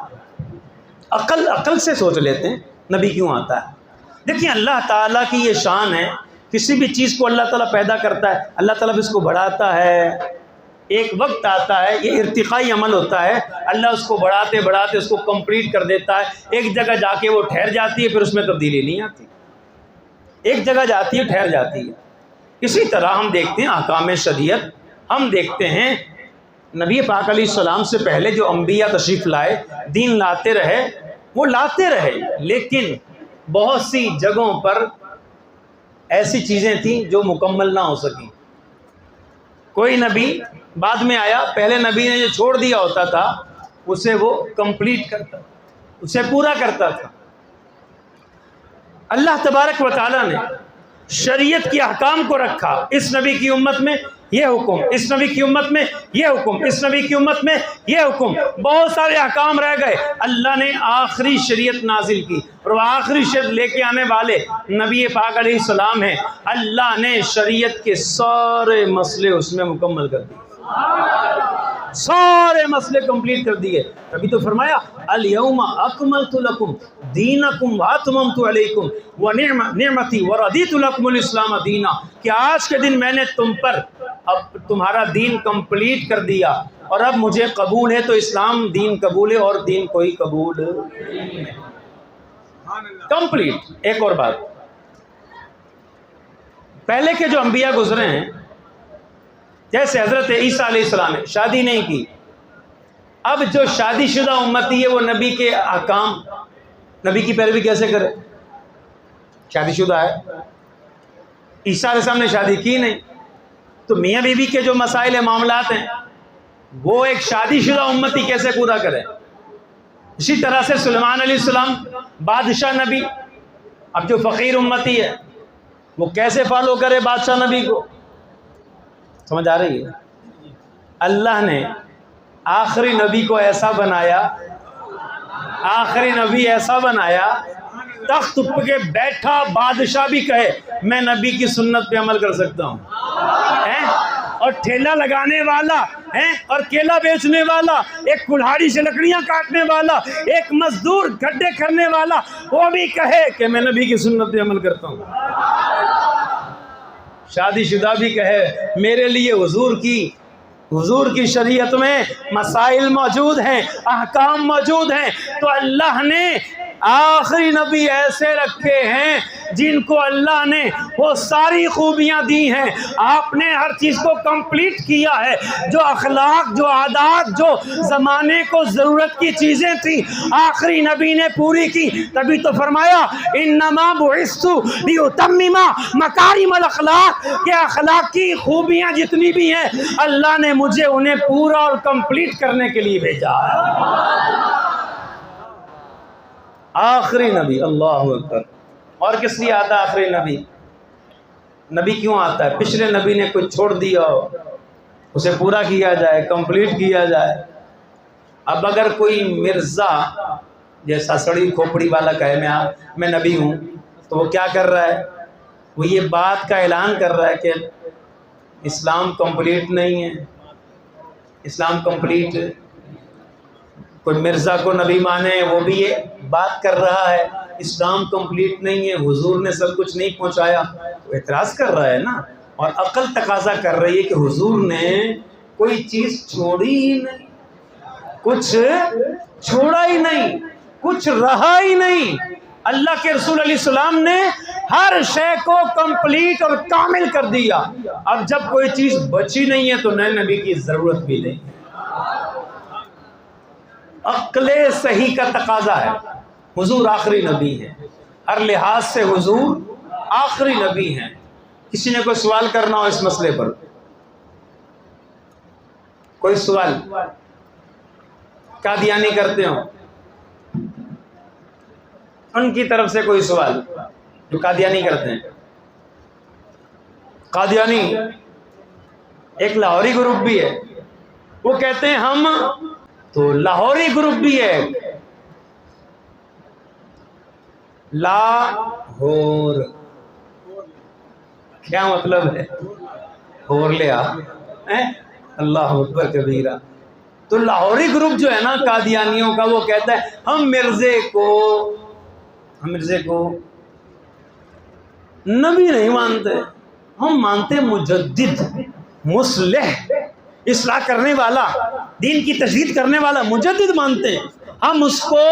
عقل سے سوچ لیتے ہیں نبی کیوں آتا ہے. دیکھیں اللہ تعالیٰ کی یہ شان ہے، کسی بھی چیز کو اللہ تعالیٰ پیدا کرتا ہے، اللہ تعالیٰ اس کو بڑھاتا ہے. ایک وقت آتا ہے، یہ ارتقائی عمل ہوتا ہے، اللہ اس کو بڑھاتے بڑھاتے اس کو کمپلیٹ کر دیتا ہے. ایک جگہ جا کے وہ ٹھہر جاتی ہے، پھر اس میں تبدیلی نہیں آتی. ایک جگہ جاتی ہے ٹھہر جاتی ہے. اسی طرح ہم دیکھتے ہیں احکام شریعت، ہم دیکھتے ہیں نبی پاک علیہ السلام سے پہلے جو انبیاء تشریف لائے، دین لاتے رہے، وہ لاتے رہے، لیکن بہت سی جگہوں پر ایسی چیزیں تھیں جو مکمل نہ ہو سکیں. کوئی نبی بعد میں آیا، پہلے نبی نے جو چھوڑ دیا ہوتا تھا اسے وہ کمپلیٹ کرتا، اسے پورا کرتا تھا. اللہ تبارک و تعالیٰ نے شریعت کی احکام کو رکھا، اس نبی کی امت میں یہ حکم، اس نبی کی امت میں یہ حکم، اس نبی کی امت میں یہ حکم، بہت سارے احکام رہ گئے. اللہ نے آخری شریعت نازل کی، اور وہ آخری شریعت لے کے آنے والے نبی پاک علیہ السلام ہیں. اللہ نے شریعت کے سارے مسئلے اس میں مکمل کر دیے، سارے مسئلے کمپلیٹ کر دیے. ابھی تو فرمایا الیوم اکملت لکم دینکم واتممت علیکم ونعمتی ورضیت لکم الاسلام دینا، کہ آج کے دن میں نے تم پر اب تمہارا دین کمپلیٹ کر دیا، اور اب مجھے قبول ہے تو اسلام دین قبول ہے، اور دین کوئی قبول نہیں. کمپلیٹ. ایک اور بات، پہلے کے جو انبیاء گزرے ہیں، جیسے حضرت عیسیٰ علیہ السلام نے شادی نہیں کی، اب جو شادی شدہ امتی ہے وہ نبی کے احکام، نبی کی پیروی کیسے کرے؟ شادی شدہ ہے، عیسیٰ علیہ السلام نے شادی کی نہیں، تو میاں بیوی کے جو مسائل معاملات ہیں وہ ایک شادی شدہ امتی کیسے پورا کرے؟ اسی طرح سے سلیمان علیہ السلام بادشاہ نبی، اب جو فقیر امتی ہے وہ کیسے فالو کرے بادشاہ نبی کو؟ سمجھ آ رہی ہے؟ اللہ نے آخری نبی کو ایسا بنایا، آخری نبی ایسا بنایا تخت پہ بیٹھا بادشاہ بھی کہے میں نبی کی سنت پہ عمل کر سکتا ہوں، اور ٹھیلا لگانے والا اور کیلا بیچنے والا، ایک کلہاڑی سے لکڑیاں کاٹنے والا، ایک مزدور گڈھے کرنے والا، وہ بھی کہے کہ میں نبی کی سنت پہ عمل کرتا ہوں، شادی شدہ بھی کہے میرے لیے حضور کی شریعت میں مسائل موجود ہیں، احکام موجود ہیں، تو اللہ نے آخری نبی ایسے رکھے ہیں جن کو اللہ نے وہ ساری خوبیاں دی ہیں، آپ نے ہر چیز کو کمپلیٹ کیا ہے، جو اخلاق، جو عادات، جو زمانے کو ضرورت کی چیزیں تھیں آخری نبی نے پوری کی، تبھی تو فرمایا انما بعثت لیتمم مکارم الاخلاق، کہ اخلاق کی خوبیاں جتنی بھی ہیں اللہ نے مجھے انہیں پورا اور کمپلیٹ کرنے کے لیے بھیجا ہے۔ آخری نبی، اللہ اکبر۔ اور کس لیے آتا ہے آخری نبی؟ نبی کیوں آتا ہے؟ پچھلے نبی نے کچھ چھوڑ دیا ہو اسے پورا کیا جائے، کمپلیٹ کیا جائے۔ اب اگر کوئی مرزا جیسا سڑی کھوپڑی والا کہے میں نبی ہوں، تو وہ کیا کر رہا ہے؟ وہ یہ بات کا اعلان کر رہا ہے کہ اسلام کمپلیٹ نہیں ہے، اسلام کمپلیٹ۔ کوئی مرزا کو نبی مانے وہ بھی یہ بات کر رہا ہے اسلام کمپلیٹ نہیں ہے، حضور نے سب کچھ نہیں پہنچایا، تو اعتراض کر رہا ہے نا۔ اور عقل تقاضا کر رہی ہے کہ حضور نے کوئی چیز چھوڑی ہی نہیں، کچھ چھوڑا ہی نہیں، کچھ رہا ہی نہیں۔ اللہ کے رسول علیہ السلام نے ہر شے کو کمپلیٹ اور کامل کر دیا۔ اب جب کوئی چیز بچی نہیں ہے تو نئے نبی کی ضرورت بھی نہیں۔ عقل صحیح کا تقاضا ہے، حضور آخری نبی ہے، ہر لحاظ سے حضور آخری نبی ہیں۔ کسی نے کوئی سوال کرنا ہو اس مسئلے پر، کوئی سوال؟ قادیانی کرتے ہو ان کی طرف سے کوئی سوال جو قادیانی کرتے ہیں؟ قادیانی ایک لاہوری گروپ بھی ہے، وہ کہتے ہیں ہم تو لاہوری گروپ بھی ہے، لاہور کیا مطلب ہے؟ ہور لیا، اللہ اکبر کبیرہ۔ تو لاہوری گروپ جو ہے نا قادیانیوں کا، وہ کہتا ہے ہم مرزے کو نبی نہیں مانتے، ہم مانتے مجدد، مصلح، اصلاح کرنے والا، دین کی تجدید کرنے والا مجدد مانتے ہیں، ہم اس کو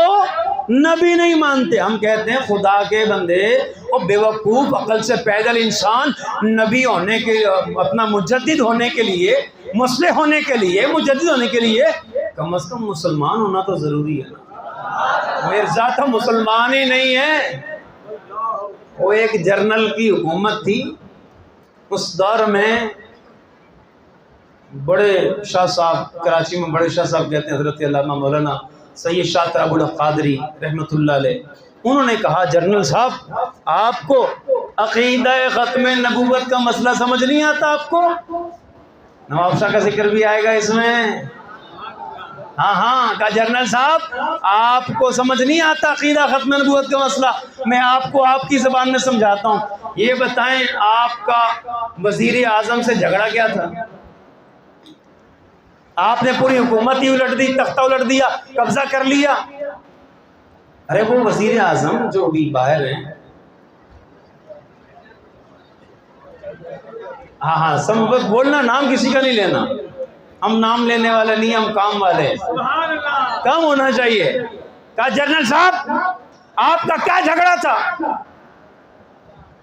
نبی نہیں مانتے۔ ہم کہتے ہیں خدا کے بندے اور بیوقوف عقل سے پیدل انسان نبی ہونے کے، اپنا مجدد ہونے کے لیے، مصلح ہونے کے لیے، مجدد ہونے کے لیے کم از کم مسلمان ہونا تو ضروری ہے نا۔ مرزا تو مسلمان ہی نہیں ہے۔ وہ ایک جرنل کی حکومت تھی اس دور میں، بڑے شاہ صاحب کراچی میں، بڑے شاہ صاحب کہتے ہیں حضرت علامہ مولانا سید شاہ تراب القادری رحمۃ اللہ علیہ، انہوں نے کہا جنرل صاحب آپ کو عقیدہ ختم نبوت کا مسئلہ سمجھ نہیں آتا؟ آپ کو نواب شاہ کا ذکر بھی آئے گا اس میں، ہاں کہا جنرل صاحب آپ کو سمجھ نہیں آتا عقیدہ ختم نبوت کا مسئلہ؟ میں آپ کو آپ کی زبان میں سمجھاتا ہوں۔ یہ بتائیں آپ کا وزیر اعظم سے جھگڑا کیا تھا؟ آپ نے پوری حکومت ہی الٹ دی، تختہ الٹ دیا، قبضہ کر لیا۔ ارے وہ وزیر اعظم جو بھی باہر ہیں، ہاں سب بولنا، نام کسی کا نہیں لینا، ہم نام لینے والے نہیں، ہم کام والے، کام ہونا چاہیے۔ کہا جنرل صاحب آپ کا کیا جھگڑا تھا؟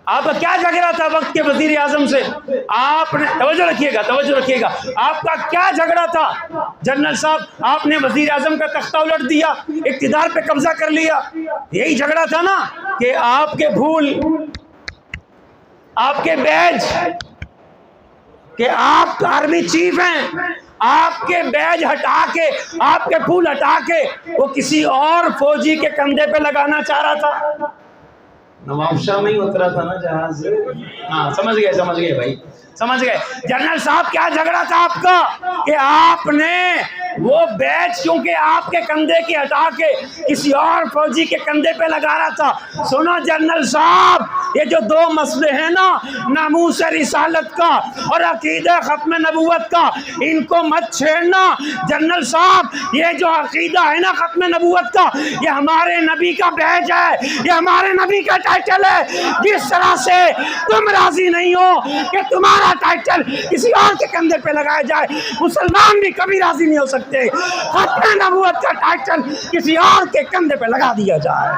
آپ کا کیا جھگڑا تھا وقت کے وزیر اعظم سے؟ آپ نے توجہ رکھیے گا، آپ کا کیا جھگڑا تھا؟ جنرل صاحب آپ نے وزیر اعظم کا تختہ الٹ دیا، اقتدار پہ قبضہ کر لیا، یہی جھگڑا تھا نا کہ آپ کے پھول، آپ کے بیج، کہ آپ آرمی چیف ہیں، آپ کے بیج ہٹا کے، آپ کے پھول ہٹا کے وہ کسی اور فوجی کے کندھے پہ لگانا چاہ رہا تھا۔ نواب شاہ میں ہی اترا تھا نا جہاز سے. ہاں سمجھ گئے بھائی, سمجھ گئے. جنرل صاحب کیا جھگڑا تھا آپ کا کہ آپ نے وہ بیچ کیونکہ آپ کے کندھے کی ہٹا کے کسی اور فوجی کے کندھے پہ لگا رہا تھا. سنو جنرل صاحب, یہ جو دو مسئلے ہیں نا, ناموس رسالت کا اور عقیدہ ختم نبوت کا, ان کو مت چھیڑنا. جنرل صاحب یہ جو عقیدہ ہے نا ختم نبوت کا, یہ ہمارے نبی کا بیج ہے, یہ ہمارے نبی کا ٹائٹل ہے. جس طرح سے تم راضی نہیں ہو کہ تمہارا ٹائٹل کسی اور کے کندھے پہ لگایا جائے, مسلمان بھی کبھی راضی نہیں ہو سکتے ختم نبوت کا ٹائٹل کسی اور کے کندھے پہ لگا دیا جائے.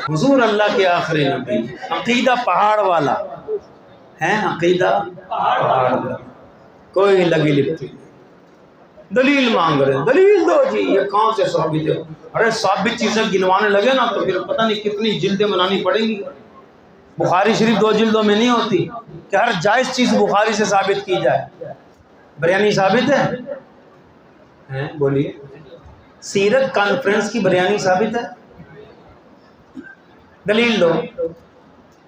حضور اللہ کے آخری نبی, عقیدہ پہاڑ والا ہے, عقیدہ پہاڑ والا. کوئی لگی لپتی دلیل مانگ رہے ہیں, دلیل دو جی. یہ کہاں سے ثابت ہے؟ ارے ثابت چیزیں گنوانے لگے نا تو پھر پتہ نہیں کتنی جلدیں بنانی پڑیں گی. بخاری شریف 2 جلدوں میں نہیں ہوتی کہ ہر جائز چیز بخاری سے ثابت کی جائے. بریانی ثابت ہے؟ بولیے. سیرت کانفرنس کی بریانی ثابت ہے؟ دلیل دو.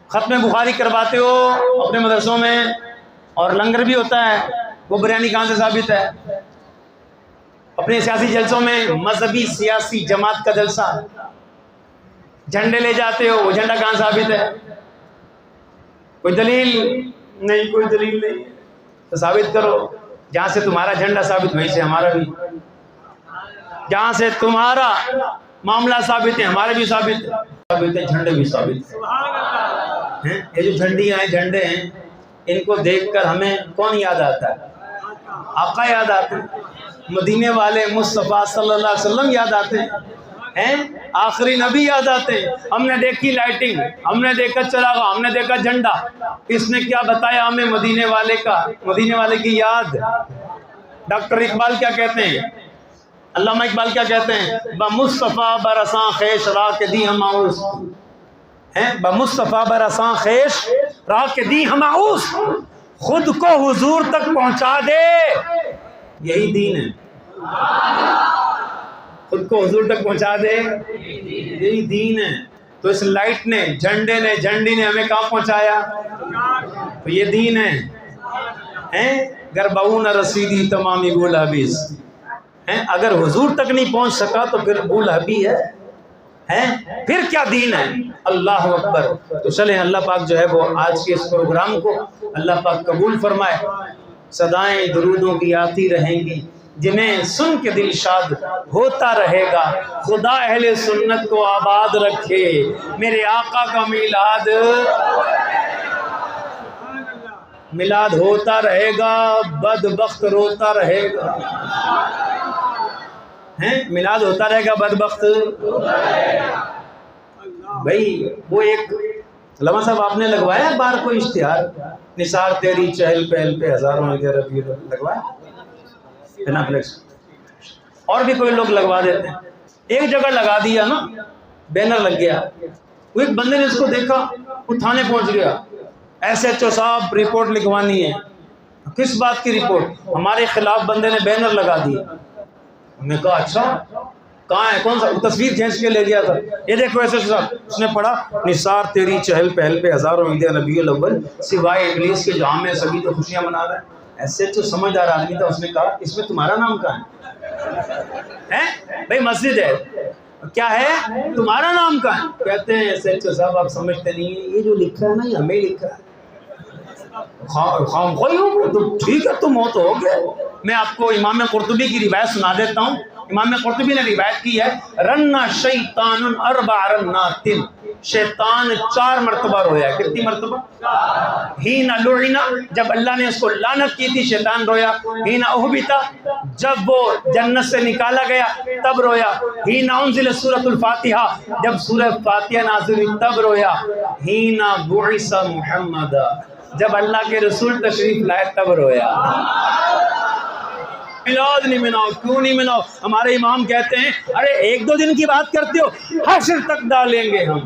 ختم بخاری کرواتے ہو اپنے مدرسوں میں اور لنگر بھی ہوتا ہے, وہ بریانی کہاں سے ثابت ہے؟ اپنے سیاسی جلسوں میں مذہبی سیاسی جماعت کا جلسہ, جھنڈے لے جاتے ہو, وہ جھنڈا کہاں ثابت ہے؟ کوئی دلیل نہیں, کوئی دلیل نہیں. تو ثابت کرو. جہاں سے تمہارا جھنڈا ثابت وہیں سے ہمارا بھی, جہاں سے تمہارا معاملہ ثابت ہے ہمارے بھی ثابت ہے, جھنڈے بھی ثابت ہیں. یہ جو جھنڈیاں ہیں, جھنڈے ہیں, ان کو دیکھ کر ہمیں کون یاد آتا ہے؟ آقا یاد آتے ہیں, مدینے والے مصطفیٰ صلی اللہ علیہ وسلم یاد آتے ہیں, آخری نبی یاد آتے ہیں. ہم نے دیکھی لائٹنگ, ہم نے دیکھا چراغا, ہم نے دیکھا جھنڈا, اس نے کیا بتایا ہمیں مدینے والے کا, مدینے والے کی یاد. ڈاکٹر اقبال کیا کہتے ہیں, علامہ اقبال کیا کہتے ہیں؟ بمصطفیٰ برساں خیش راہ کے دی ہماؤس, بمصطفیٰ برساں خیش راہ کے دی ہماؤس, خود کو حضور تک پہنچا دے, یہی دین ہے. خود کو حضور تک پہنچا دے, یہی دین ہے. تو اس لائٹ نے, جھنڈے نے, جھنڈی نے ہمیں کہاں پہنچایا؟ تو یہ دین ہے. گربعون رسیدی تمامی بول حبیز, اگر حضور تک نہیں پہنچ سکا تو پھر بول حبی ہے, پھر کیا دین ہے؟ اللہ اکبر. تو چلیں اللہ پاک جو ہے وہ آج کے اس پروگرام کو اللہ پاک قبول فرمائے. صدائیں درودوں کی آتی رہیں گی, جنہیں سن کے دل شاد ہوتا رہے گا. خدا اہل سنت کو آباد رکھے, میرے آقا کا میلاد ہوتا رہے گا, بدبخت روتا رہے گا. میلاد ہوتا رہے گا, بدبخت بھائی. وہ ایک علامہ صاحب آپ نے لگوایا بار کوئی اشتہار, نثار تیری چہل پہل پہ ہزاروں ربیع لگوایا بنا فلیکس, اور بھی کوئی لوگ لگوا دیتے ہیں. ایک جگہ لگا دیا نا, بینر لگ گیا, وہ ایک بندے نے اس کو دیکھا, وہ تھانے پہنچ گیا, SHO صاحب رپورٹ لکھوانی ہے. کس بات کی رپورٹ؟ ہمارے خلاف بندے نے بینر لگا دیا. ہم نے کہا اچھا کہاں ہے, کون سا؟ تصویر کھینچ کے لے گیا تھا. یہ دیکھو SHO صاحب, اس نے پڑھا نثار تیری چہل پہل پہ ہزاروں عید ربیع الاول, سوائے ابلیس کے جہاں میں سبھی تو خوشیاں منا رہے ہیں. SHO سمجھدار آدمی تھا, اس نے کہا اس میں تمہارا نام کہاں ہے؟ بھائی مسجد ہے, کیا ہے تمہارا نام کہاں ہے؟ کہتے ہیں SHO صاحب آپ سمجھتے نہیں ہیں, یہ جو لکھا ہے نا یہ ہمیں لکھا ہے. خام خواہی ہو تو ٹھیک ہے, تم ہو تو ہو گیا. میں آپ کو امام قرطبی کی روایت سنا دیتا ہوں. امام قرطبی نے روایت کی ہے, رنا شیطان 4 رنات, شیطان 4 مرتبہ رویا. کتنی مرتبہ؟ ہینا لعنا, جب اللہ نے اس کو لعنت کی تھی شیطان رویا. ہینا احبتا, جب وہ جنت سے نکالا گیا تب رویا. ہینا انزل سورۃ الفاتحہ, جب سورہ فاتحہ نازل ہوئی تب رویا. ہینا بعث محمد, جب اللہ کے رسول تشریف لائے تب رویا. میلاد نہیں مناؤ, کیوں نہیں مناؤ؟ ہمارے امام کہتے ہیں ارے 1-2 دن کی بات کرتے ہو, حشر تک ڈالیں گے ہم.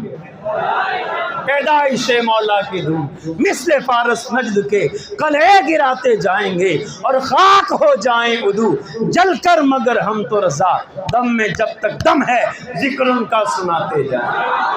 پیدائش مولا کی دھوم مثل فارس نجد کے قلعے گراتے جائیں گے اور خاک ہو جائیں عدو جل کر، مگر ہم تو رضا دم میں جب تک دم ہے ذکر ان کا سناتے جائیں۔